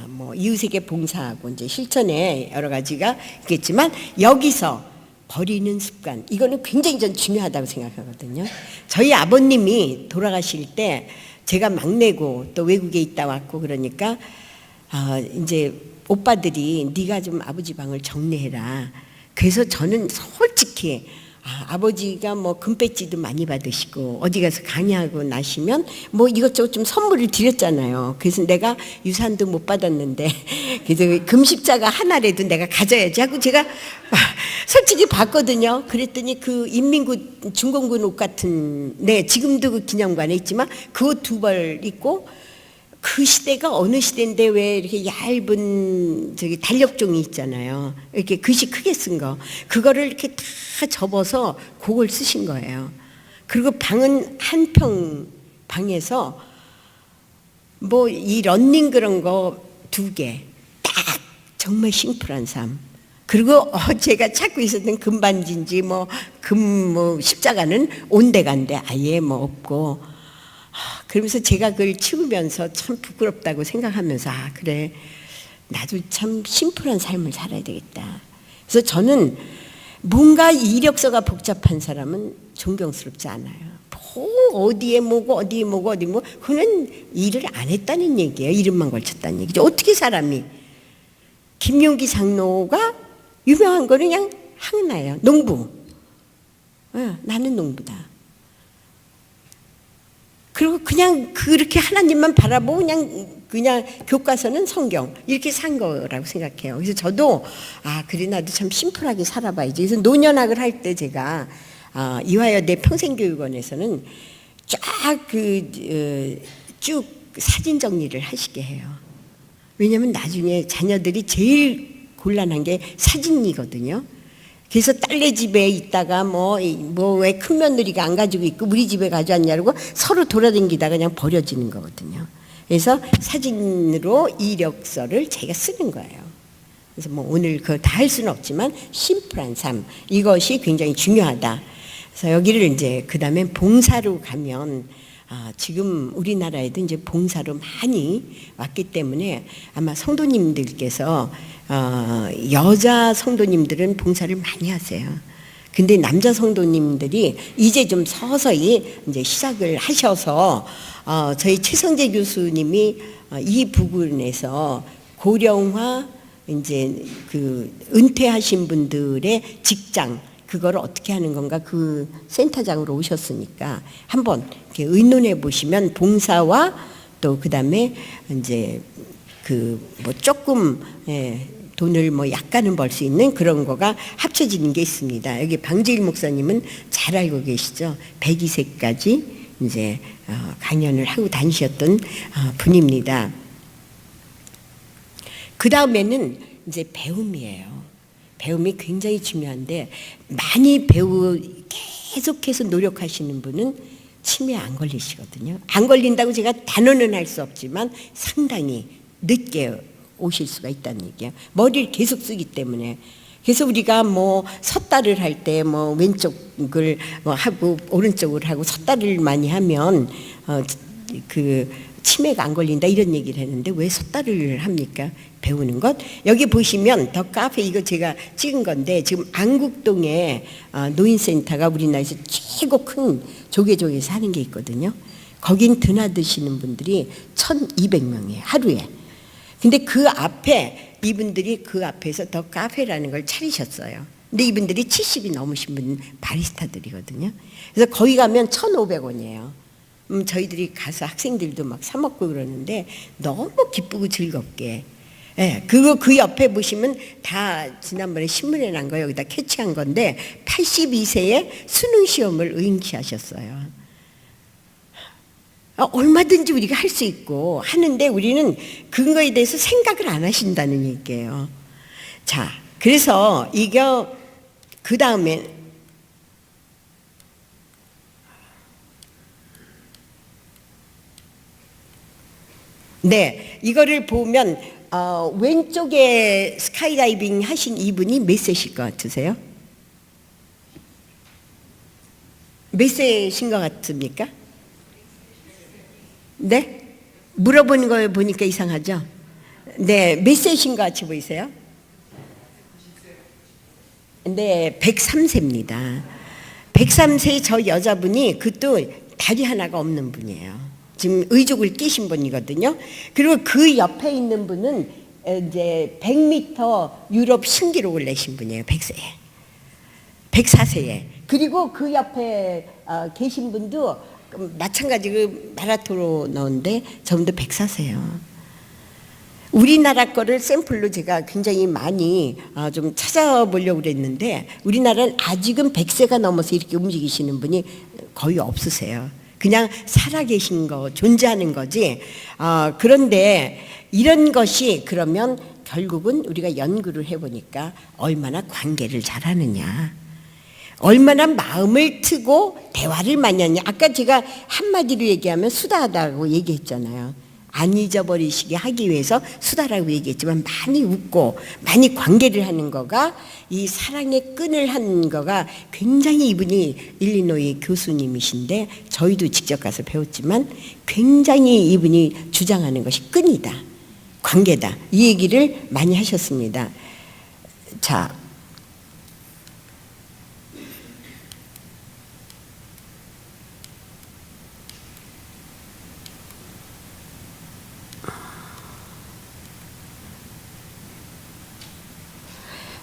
뭐 이웃에게 봉사하고 이제 실천에 여러 가지가 있겠지만 여기서 버리는 습관 이거는 굉장히 전 중요하다고 생각하거든요. 저희 아버님이 돌아가실 때 제가 막내고 또 외국에 있다 왔고 그러니까 이제 오빠들이 네가 좀 아버지 방을 정리해라. 그래서 저는 솔직히 아버지가 뭐 금배지도 많이 받으시고 어디 가서 강의하고 나시면 뭐 이것저것 좀 선물을 드렸잖아요. 그래서 내가 유산도 못 받았는데 그래서 금십자가 하나라도 내가 가져야지 하고 제가 솔직히 봤거든요. 그랬더니 그 인민군 중공군 옷 같은 지금도 그 기념관에 있지만 그 옷 2벌 입고 그 시대가 어느 시대인데 왜 이렇게 얇은 저기 달력종이 있잖아요. 이렇게 글씨 크게 쓴 거. 그거를 이렇게 다 접어서 그걸 쓰신 거예요. 그리고 방은 한 평 방에서 뭐 이 런닝 그런 거 2개. 딱 정말 심플한 삶. 그리고 제가 찾고 있었던 금반지인지 뭐 십자가는 온데간데 아예 뭐 없고 그러면서 제가 그걸 치우면서 참 부끄럽다고 생각하면서 그래 나도 참 심플한 삶을 살아야 되겠다. 그래서 저는 뭔가 이력서가 복잡한 사람은 존경스럽지 않아요. 어디에 뭐고 어디에 뭐고 어디 뭐 그거는 일을 안 했다는 얘기예요. 이름만 걸쳤다는 얘기죠. 어떻게 사람이 김용기 장로가 유명한 거는 그냥 하나예요. 농부. 나는 농부다. 그리고 그냥 그렇게 하나님만 바라보고 그냥 교과서는 성경 이렇게 산 거라고 생각해요. 그래서 저도 그래 나도 참 심플하게 살아봐야지. 그래서 노년학을 할 때 제가 이화여대 평생교육원에서는 쭉 사진 정리를 하시게 해요. 왜냐하면 나중에 자녀들이 제일 곤란한 게 사진이거든요. 그래서 딸네 집에 있다가 왜 큰 며느리가 안 가지고 있고 우리 집에 가져왔냐고 서로 돌아다니다가 그냥 버려지는 거거든요. 그래서 사진으로 이력서를 제가 쓰는 거예요. 그래서 뭐 오늘 그거 다 할 수는 없지만 심플한 삶 이것이 굉장히 중요하다. 그래서 여기를 이제 그 다음에 봉사로 가면 지금 우리나라에도 이제 봉사로 많이 왔기 때문에 아마 성도님들께서 여자 성도님들은 봉사를 많이 하세요. 근데 남자 성도님들이 이제 좀 서서히 이제 시작을 하셔서 저희 최성재 교수님이 이 부분에서 고령화 이제 그 은퇴하신 분들의 직장 그거를 어떻게 하는 건가 그 센터장으로 오셨으니까 한번 이렇게 의논해 보시면 봉사와 또 그다음에 이제 그 뭐 조금 돈을 뭐 약간은 벌 수 있는 그런 거가 합쳐지는 게 있습니다. 여기 방재일 목사님은 잘 알고 계시죠. 102세까지 이제 강연을 하고 다니셨던 분입니다. 그 다음에는 이제 배움이에요. 배움이 굉장히 중요한데 많이 계속해서 노력하시는 분은 치매 안 걸리시거든요. 안 걸린다고 제가 단언은 할 수 없지만 상당히 늦게 오실 수가 있다는 얘기예요. 머리를 계속 쓰기 때문에. 그래서 우리가 뭐 섰다를 할 때 뭐 왼쪽을 뭐 하고 오른쪽을 하고 섰다를 많이 하면 그 치매가 안 걸린다 이런 얘기를 했는데 왜 섰다를 합니까? 배우는 것. 여기 보시면 더 카페 이거 제가 찍은 건데 지금 안국동에 노인센터가 우리나라에서 최고 큰 조개조개에서 하는 게 있거든요. 거긴 드나드시는 분들이 1,200명이에요 하루에. 근데 그 앞에 이분들이 그 앞에서 더 카페라는 걸 차리셨어요. 근데 이분들이 70이 넘으신 분 바리스타들이거든요. 그래서 거기 가면 1,500원이에요. 저희들이 가서 학생들도 막 사 먹고 그러는데 너무 기쁘고 즐겁게. 예, 그 옆에 보시면 다 지난번에 신문에 난 거 여기다 캐치한 건데 82세에 수능 시험을 응시하셨어요. 얼마든지 우리가 할 수 있고 하는데 우리는 그거에 대해서 생각을 안 하신다는 얘기예요. 자, 그래서 이거 그 다음에 네, 이거를 보면 왼쪽에 스카이다이빙 하신 이분이 몇 세실 것 같으세요? 몇 세신 것 같습니까? 네? 물어보는 걸 보니까 이상하죠? 네, 몇 세신 것 같이 보이세요? 네, 103세입니다. 103세 저 여자분이 그것도 다리 하나가 없는 분이에요. 지금 의족을 끼신 분이거든요. 그리고 그 옆에 있는 분은 이제 100m 유럽 신기록을 내신 분이에요. 100세에. 104세에. 그리고 그 옆에 계신 분도 마찬가지로 마라토너인데 저분도 104세요. 우리나라 거를 샘플로 제가 굉장히 많이 좀 찾아보려고 그랬는데 우리나라는 아직은 100세가 넘어서 이렇게 움직이시는 분이 거의 없으세요. 그냥 살아계신 거, 존재하는 거지. 그런데 이런 것이 그러면 결국은 우리가 연구를 해보니까 얼마나 관계를 잘하느냐, 얼마나 마음을 트고 대화를 많이 하냐. 아까 제가 한마디로 얘기하면 수다하다고 얘기했잖아요. 안 잊어버리시게 하기 위해서 수다라고 얘기했지만 많이 웃고 많이 관계를 하는 거가 이 사랑의 끈을 한 거가 굉장히 이분이 일리노이 교수님이신데 저희도 직접 가서 배웠지만 굉장히 이분이 주장하는 것이 끈이다, 관계다, 이 얘기를 많이 하셨습니다. 자,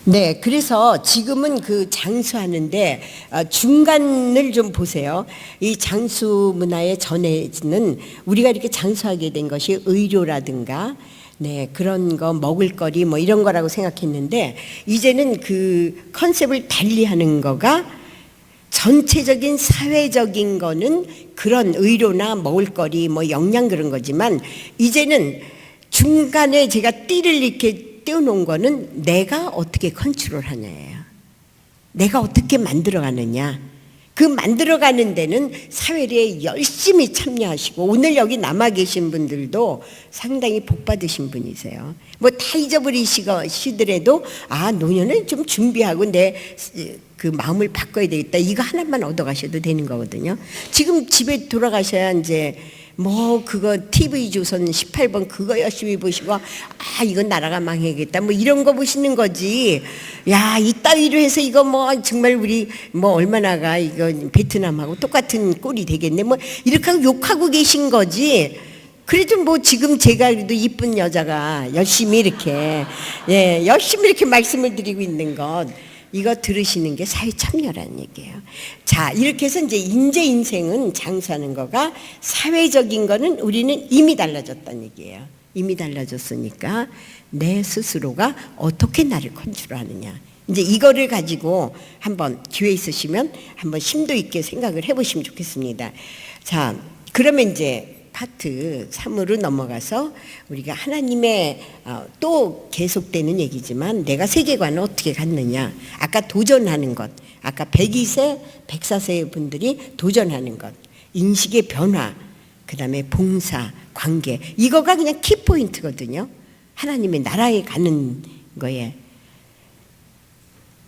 네, 그래서 지금은 그 장수하는데 중간을 좀 보세요. 이 장수 문화의 전에는 우리가 이렇게 장수하게 된 것이 의료라든가 네, 그런 거 먹을거리 뭐 이런 거라고 생각했는데 이제는 그 컨셉을 달리하는 거가 전체적인 사회적인 거는 그런 의료나 먹을거리 뭐 영양 그런 거지만 이제는 중간에 제가 띠를 이렇게 떼어놓은 거는 내가 어떻게 컨트롤하냐예요. 내가 어떻게 만들어가느냐. 그 만들어가는 데는 사회에 열심히 참여하시고 오늘 여기 남아 계신 분들도 상당히 복 받으신 분이세요. 뭐 다 잊어버리시더라도 노년을 좀 준비하고 내 그 마음을 바꿔야 되겠다. 이거 하나만 얻어가셔도 되는 거거든요. 지금 집에 돌아가셔야 이제 뭐 그거 TV조선 18번 그거 열심히 보시고 이건 나라가 망해야겠다 뭐 이런 거 보시는 거지. 야, 이따위로 해서 이거 뭐 정말 우리 뭐 얼마나가 이거 베트남하고 똑같은 꼴이 되겠네 뭐 이렇게 하고 욕하고 계신 거지. 그래도 뭐 지금 제가 그래도 이쁜 여자가 열심히 이렇게 열심히 이렇게 말씀을 드리고 있는 것, 이거 들으시는 게 사회 참여라는 얘기예요. 자, 이렇게 해서 이제 인생은 장수하는 거가 사회적인 거는 우리는 이미 달라졌다는 얘기예요. 이미 달라졌으니까 내 스스로가 어떻게 나를 컨트롤하느냐. 이제 이거를 가지고 한번 기회 있으시면 한번 심도 있게 생각을 해보시면 좋겠습니다. 자, 그러면 이제 파트 3으로 넘어가서 우리가 하나님의 또 계속되는 얘기지만 내가 세계관을 어떻게 갖느냐. 아까 도전하는 것, 아까 102세, 104세 분들이 도전하는 것, 인식의 변화, 그 다음에 봉사, 관계, 이거가 그냥 키포인트거든요. 하나님의 나라에 가는 거예요.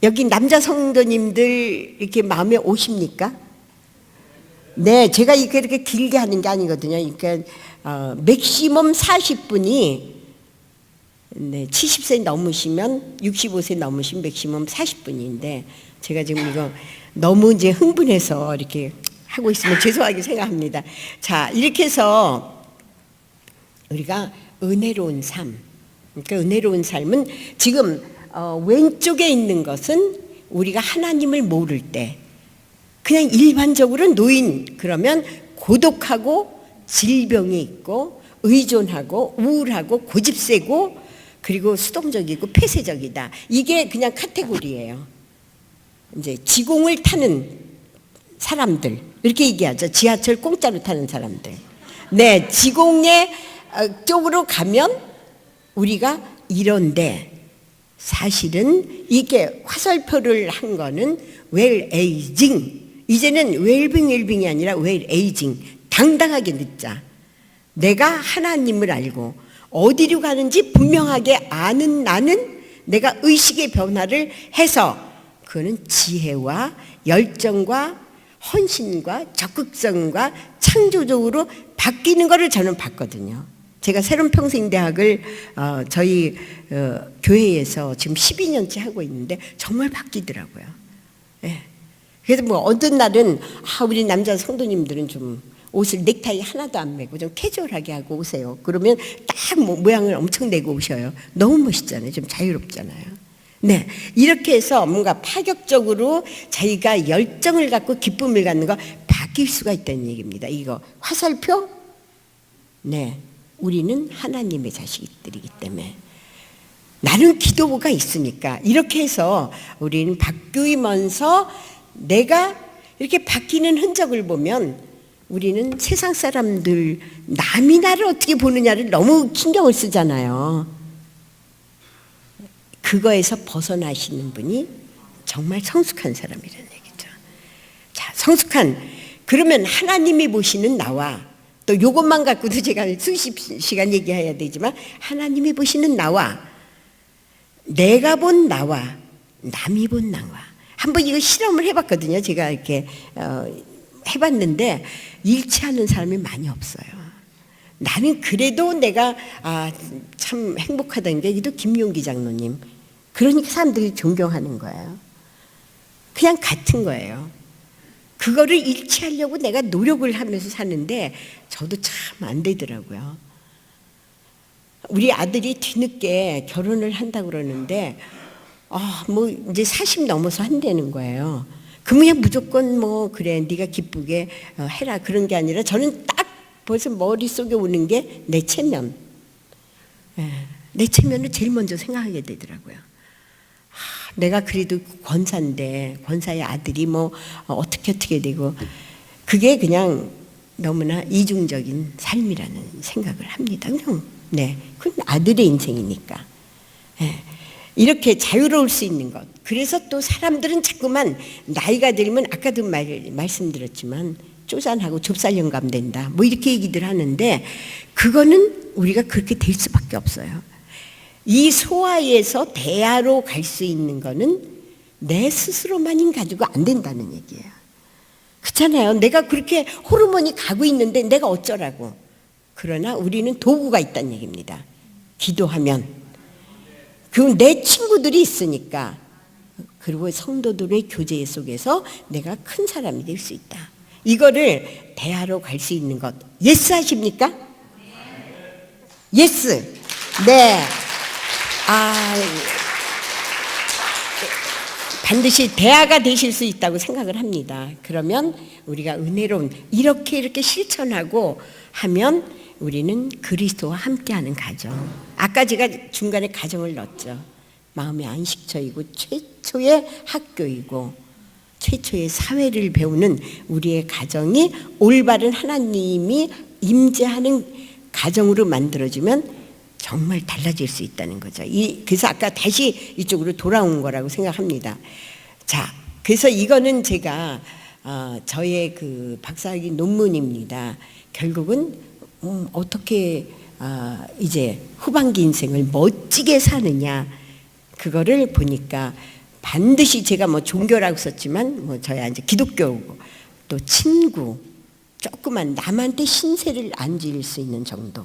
여기 남자 성도님들 이렇게 마음에 오십니까? 네, 제가 이렇게 길게 하는 게 아니거든요. 그러니까 맥시멈 40분이 네, 70세 넘으시면 65세 넘으시면 맥시멈 40분인데 제가 지금 이거 너무 이제 흥분해서 이렇게 하고 있으면 죄송하게 생각합니다. 자, 이렇게 해서 우리가 은혜로운 삶, 그러니까 은혜로운 삶은 지금 왼쪽에 있는 것은 우리가 하나님을 모를 때 그냥 일반적으로 노인 그러면 고독하고 질병이 있고 의존하고 우울하고 고집세고 그리고 수동적이고 폐쇄적이다. 이게 그냥 카테고리예요. 이제 지공을 타는 사람들 이렇게 얘기하죠. 지하철 공짜로 타는 사람들. 네, 지공의 쪽으로 가면 우리가 이런데 사실은 이게 화살표를 한 거는 웰에이징. 이제는 웰빙이 아니라 웰에이징. 당당하게 늦자. 내가 하나님을 알고 어디로 가는지 분명하게 아는 나는 내가 의식의 변화를 해서 그거는 지혜와 열정과 헌신과 적극성과 창조적으로 바뀌는 것을 저는 봤거든요. 제가 새로운 평생대학을 저희 교회에서 지금 12년째 하고 있는데 정말 바뀌더라고요. 예. 그래서 뭐 어떤 날은 우리 남자 성도님들은 좀 옷을 넥타이 하나도 안 매고 좀 캐주얼하게 하고 오세요. 그러면 딱 모양을 엄청 내고 오셔요. 너무 멋있잖아요. 좀 자유롭잖아요. 네, 이렇게 해서 뭔가 파격적으로 자기가 열정을 갖고 기쁨을 갖는 거 바뀔 수가 있다는 얘기입니다. 이거 화살표? 네, 우리는 하나님의 자식들이기 때문에 나는 기도가 있으니까 이렇게 해서 우리는 바뀌면서 내가 이렇게 바뀌는 흔적을 보면 우리는 세상 사람들 남이 나를 어떻게 보느냐를 너무 신경을 쓰잖아요. 그거에서 벗어나시는 분이 정말 성숙한 사람이라는 얘기죠. 자, 성숙한 그러면 하나님이 보시는 나와 또 이것만 갖고도 제가 수십 시간 얘기해야 되지만 하나님이 보시는 나와 내가 본 나와 남이 본 나와 한번 이거 실험을 해봤거든요. 제가 이렇게 해봤는데 일치하는 사람이 많이 없어요. 나는 그래도 내가 참 행복하다는 게 또 김용기 장로님 그러니까 사람들이 존경하는 거예요. 그냥 같은 거예요. 그거를 일치하려고 내가 노력을 하면서 사는데 저도 참 안 되더라고요. 우리 아들이 뒤늦게 결혼을 한다고 그러는데 뭐 이제 40 넘어서 한다는 거예요. 그러면 무조건 뭐 그래 네가 기쁘게 해라 그런 게 아니라 저는 딱 벌써 머릿속에 오는 게 내 체면. 내 체면을 제일 먼저 생각하게 되더라고요. 내가 그래도 권사인데 권사의 아들이 뭐 어떻게 되고 그게 그냥 너무나 이중적인 삶이라는 생각을 합니다. 그냥 네, 그건 아들의 인생이니까. 이렇게 자유로울 수 있는 것. 그래서 또 사람들은 자꾸만 나이가 들면 아까도 말씀드렸지만 쪼잔하고 좁쌀 영감 된다. 뭐 이렇게 얘기들 하는데 그거는 우리가 그렇게 될 수밖에 없어요. 이 소아에서 대아로 갈 수 있는 거는 내 스스로만인 가지고 안 된다는 얘기예요. 그렇잖아요. 내가 그렇게 호르몬이 가고 있는데 내가 어쩌라고. 그러나 우리는 도구가 있다는 얘기입니다. 기도하면. 그럼 내 친구들이 있으니까 그리고 성도들의 교제 속에서 내가 큰 사람이 될 수 있다. 이거를 대하러 갈 수 있는 것. 예스 하십니까? 예스. 네. 반드시 대화가 되실 수 있다고 생각을 합니다. 그러면 우리가 은혜로운 이렇게 실천하고 하면 우리는 그리스도와 함께하는 가정. 아까 제가 중간에 가정을 넣었죠. 마음의 안식처이고 최초의 학교이고 최초의 사회를 배우는 우리의 가정이 올바른 하나님이 임재하는 가정으로 만들어지면 정말 달라질 수 있다는 거죠. 그래서 아까 다시 이쪽으로 돌아온 거라고 생각합니다. 자, 그래서 이거는 제가 저의 그 박사학위 논문입니다. 결국은 어떻게 이제 후반기 인생을 멋지게 사느냐, 그거를 보니까 반드시 제가 뭐 종교라고 썼지만 뭐 저야 이제 기독교고 또 친구, 조그만 남한테 신세를 안 지을 수 있는 정도,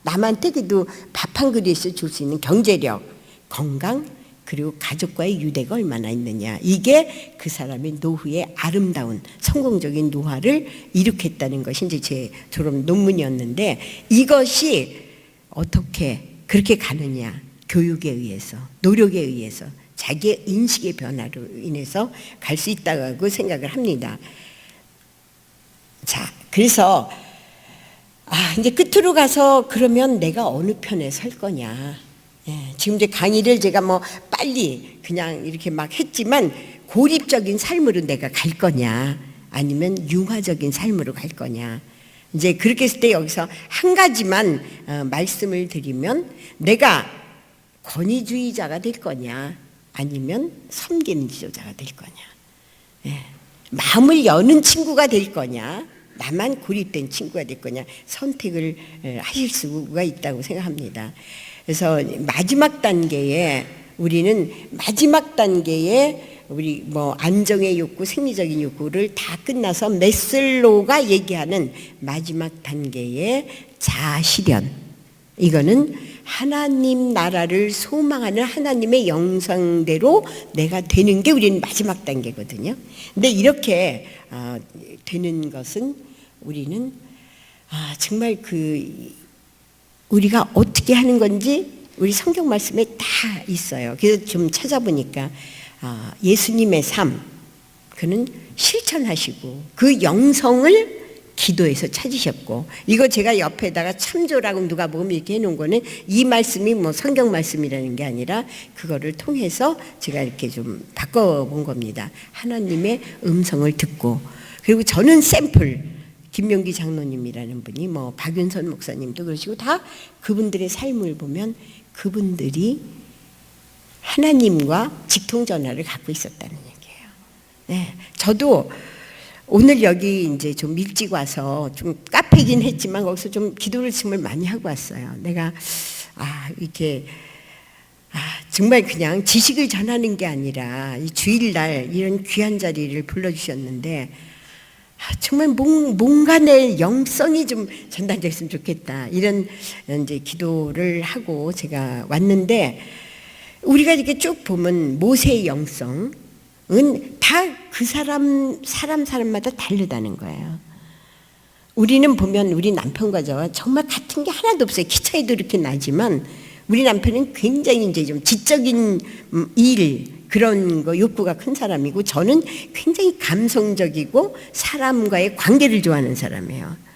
남한테 그래도 밥 한 그릇을 줄 수 있는 경제력, 건강, 그리고 가족과의 유대가 얼마나 있느냐, 이게 그 사람의 노후의 아름다운 성공적인 노화를 일으켰다는 것이 이제 제 졸업 논문이었는데, 이것이 어떻게 그렇게 가느냐, 교육에 의해서, 노력에 의해서, 자기의 인식의 변화로 인해서 갈 수 있다고 생각을 합니다. 자, 그래서 이제 끝으로 가서 그러면 내가 어느 편에 설 거냐. 지금 이제 강의를 제가 뭐 빨리 그냥 이렇게 막 했지만, 고립적인 삶으로 내가 갈 거냐, 아니면 융화적인 삶으로 갈 거냐. 이제 그렇게 했을 때 여기서 한 가지만 말씀을 드리면, 내가 권위주의자가 될 거냐, 아니면 섬기는 지도자가 될 거냐. 마음을 여는 친구가 될 거냐, 나만 고립된 친구가 될 거냐, 선택을 하실 수가 있다고 생각합니다. 그래서 마지막 단계에 우리는 우리 뭐 안정의 욕구, 생리적인 욕구를 다 끝나서 메슬로우가 얘기하는 마지막 단계의 자아실현, 이거는 하나님 나라를 소망하는 하나님의 영상대로 내가 되는 게 우리는 마지막 단계거든요. 근데 이렇게 되는 것은 우리는 정말 우리가 어떻게 하는 건지 우리 성경 말씀에 다 있어요. 그래서 좀 찾아보니까 예수님의 삶, 그는 실천하시고 그 영성을 기도에서 찾으셨고, 이거 제가 옆에다가 참조라고 누가 보면 이렇게 해놓은 거는 이 말씀이 뭐 성경 말씀이라는 게 아니라 그거를 통해서 제가 이렇게 좀 바꿔본 겁니다. 하나님의 음성을 듣고, 그리고 저는 샘플, 김명기 장로님이라는 분이, 뭐 박윤선 목사님도 그러시고, 다 그분들의 삶을 보면 그분들이 하나님과 직통전화를 갖고 있었다는 얘기예요. 네, 저도 오늘 여기 이제 좀 일찍 와서 좀 카페긴 했지만 거기서 좀 기도를 정말 많이 하고 왔어요. 내가 이렇게 정말 그냥 지식을 전하는 게 아니라 이 주일날 이런 귀한 자리를 불러주셨는데, 정말 뭔가 내 영성이 좀 전달됐으면 좋겠다, 이런 이제 기도를 하고 제가 왔는데, 우리가 이렇게 쭉 보면 모세의 영성은 다 그 사람마다 다르다는 거예요. 우리는 보면 우리 남편과 저와 정말 같은 게 하나도 없어요. 키 차이도 이렇게 나지만 우리 남편은 굉장히 이제 좀 지적인 일, 그런 거 욕구가 큰 사람이고, 저는 굉장히 감성적이고 사람과의 관계를 좋아하는 사람이에요.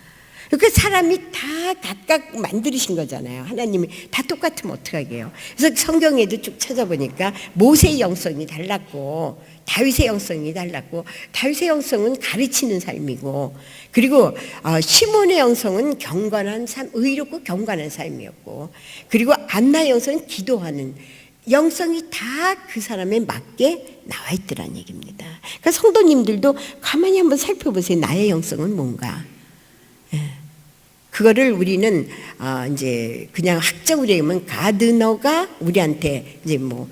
그 사람이 다 각각 만드신 거잖아요. 하나님이 다 똑같으면 어떡하게요. 그래서 성경에도 쭉 찾아보니까 모세의 영성이 달랐고 다윗의 영성이 달랐고, 다윗의 영성은 가르치는 삶이고, 그리고 시몬의 영성은 경건한 삶, 의롭고 경건한 삶이었고, 그리고 안나의 영성은 기도하는 영성이 다 그 사람에 맞게 나와 있더란 얘기입니다. 그러니까 성도님들도 가만히 한번 살펴보세요. 나의 영성은 뭔가. 그거를 우리는 이제 그냥 학적으로 얘기하면 가드너가 우리한테 이제 뭐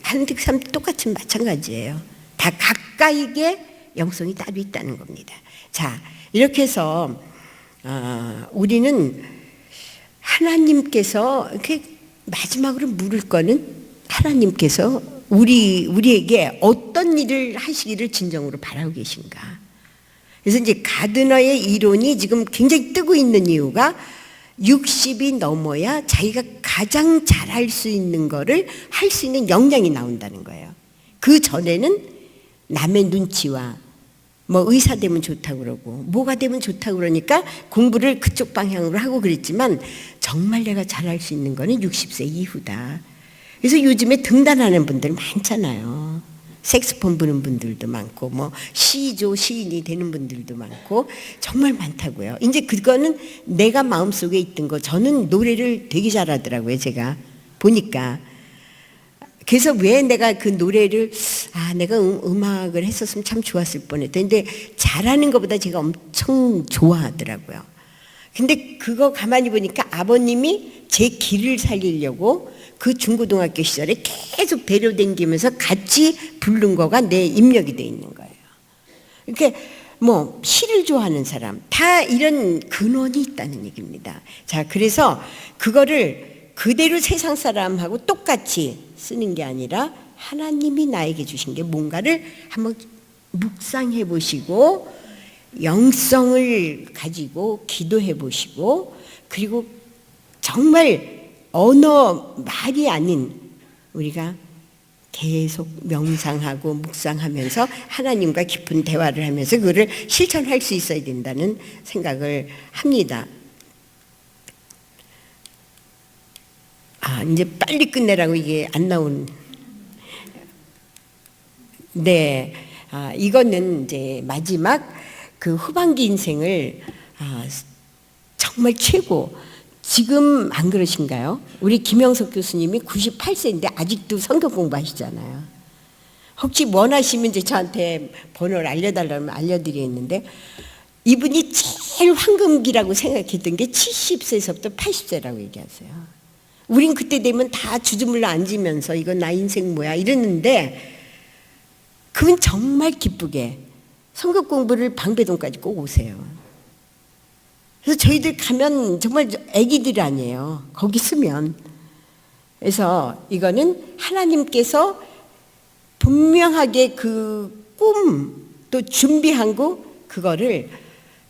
하는 삶 똑같은 마찬가지예요. 다 각각의 영성이 따로 있다는 겁니다. 자, 이렇게 해서 우리는 하나님께서 이렇게 마지막으로 물을 거는, 하나님께서 우리에게 어떤 일을 하시기를 진정으로 바라고 계신가. 그래서 이제 가드너의 이론이 지금 굉장히 뜨고 있는 이유가 60이 넘어야 자기가 가장 잘할 수 있는 거를 할 수 있는 역량이 나온다는 거예요. 그 전에는 남의 눈치와 뭐 의사 되면 좋다고 그러고 뭐가 되면 좋다고 그러니까 공부를 그쪽 방향으로 하고 그랬지만, 정말 내가 잘할 수 있는 거는 60세 이후다. 그래서 요즘에 등단하는 분들 많잖아요. 색소폰 부는 분들도 많고, 뭐 시인이 되는 분들도 많고, 정말 많다고요. 이제 그거는 내가 마음속에 있던 거. 저는 노래를 되게 잘하더라고요, 제가 보니까. 그래서 왜 내가 그 노래를 내가 음악을 했었으면 참 좋았을 뻔했다. 근데 잘하는 것보다 제가 엄청 좋아하더라고요. 근데 그거 가만히 보니까 아버님이 제 길을 살리려고 그 중고등학교 시절에 계속 데려다니면서 같이 부른 거가 내 입력이 돼 있는 거예요. 이렇게 뭐 시를 좋아하는 사람 다 이런 근원이 있다는 얘기입니다. 자, 그래서 그거를 그대로 세상 사람하고 똑같이 쓰는 게 아니라 하나님이 나에게 주신 게 뭔가를 한번 묵상해 보시고 영성을 가지고 기도해 보시고 그리고 정말 언어 말이 아닌 우리가 계속 명상하고 묵상하면서 하나님과 깊은 대화를 하면서 그거를 실천할 수 있어야 된다는 생각을 합니다. 이제 빨리 끝내라고 이게 안 나온. 네, 이거는 이제 마지막 그 후반기 인생을 정말 최고. 지금 안 그러신가요? 우리 김영석 교수님이 98세인데 아직도 성경 공부하시잖아요. 혹시 원하시면 이제 저한테 번호를 알려달라면 알려드리겠는데 이분이 제일 황금기라고 생각했던 게 70세에서부터 80세라고 얘기하세요. 우린 그때 되면 다 주저물러 앉으면서 이건 나 인생 뭐야 이러는데 그분 정말 기쁘게 성경 공부를 방배동까지 꼭 오세요. 그래서 저희들 가면 정말 애기들 아니에요. 거기 쓰면. 그래서 이거는 하나님께서 분명하게 그 꿈도 준비한 거 그거를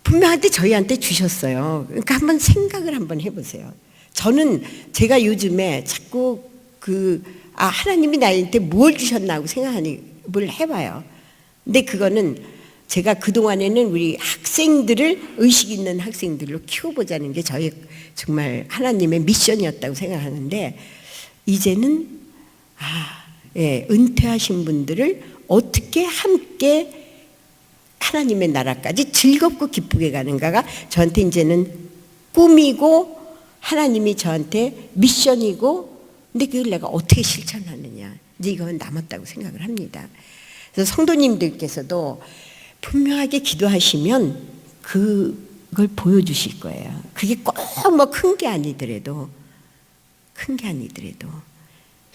분명한테 저희한테 주셨어요. 그러니까 한번 생각을 한번 해보세요. 저는 제가 요즘에 자꾸 하나님이 나한테 뭘 주셨나 하고 생각하는 뭘 해봐요. 근데 그거는 제가 그동안에는 우리 학생들을 의식 있는 학생들로 키워보자는 게 저희 정말 하나님의 미션이었다고 생각하는데 이제는 은퇴하신 분들을 어떻게 함께 하나님의 나라까지 즐겁고 기쁘게 가는가가 저한테 이제는 꿈이고 하나님이 저한테 미션이고 근데 그걸 내가 어떻게 실천하느냐 이제 이건 남았다고 생각을 합니다. 그래서 성도님들께서도 분명하게 기도하시면 그걸 보여주실 거예요. 그게 꼭 뭐 큰 게 아니더라도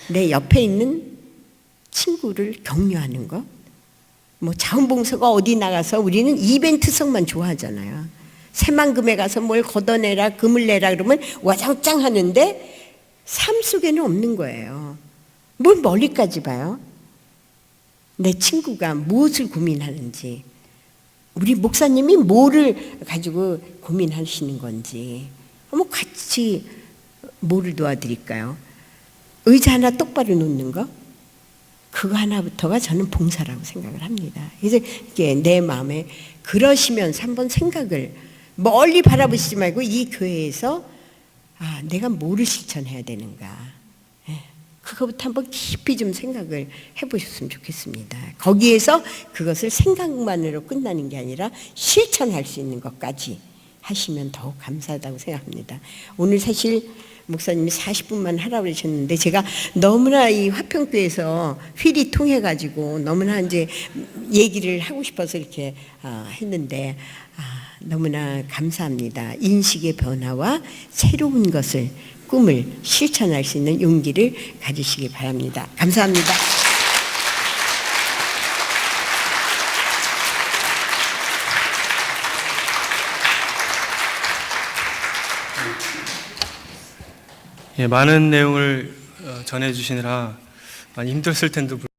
내 옆에 있는 친구를 격려하는 것 뭐 자원봉사가 어디 나가서 우리는 이벤트성만 좋아하잖아요. 새만금에 가서 뭘 걷어내라 금을 내라 그러면 와장창 하는데 삶 속에는 없는 거예요. 뭘 멀리까지 봐요. 내 친구가 무엇을 고민하는지 우리 목사님이 뭐를 가지고 고민하시는 건지 한번 같이 뭐를 도와드릴까요? 의자 하나 똑바로 놓는 거 그거 하나부터가 저는 봉사라고 생각을 합니다. 그래서 이게 내 마음에 그러시면서 한번 생각을 멀리 바라보시지 말고 이 교회에서 내가 뭐를 실천해야 되는가 그거부터 한번 깊이 좀 생각을 해보셨으면 좋겠습니다. 거기에서 그것을 생각만으로 끝나는 게 아니라 실천할 수 있는 것까지 하시면 더욱 감사하다고 생각합니다. 오늘 사실 목사님이 40분만 하라고 그러셨는데 제가 너무나 이 화평교에서 휠이 통해가지고 너무나 이제 얘기를 하고 싶어서 이렇게 했는데 너무나 감사합니다. 인식의 변화와 새로운 것을 꿈을 실천할 수 있는 용기를 가지시기 바랍니다. 감사합니다. 많은 내용을 전해주시느라 많이 힘들었을 텐데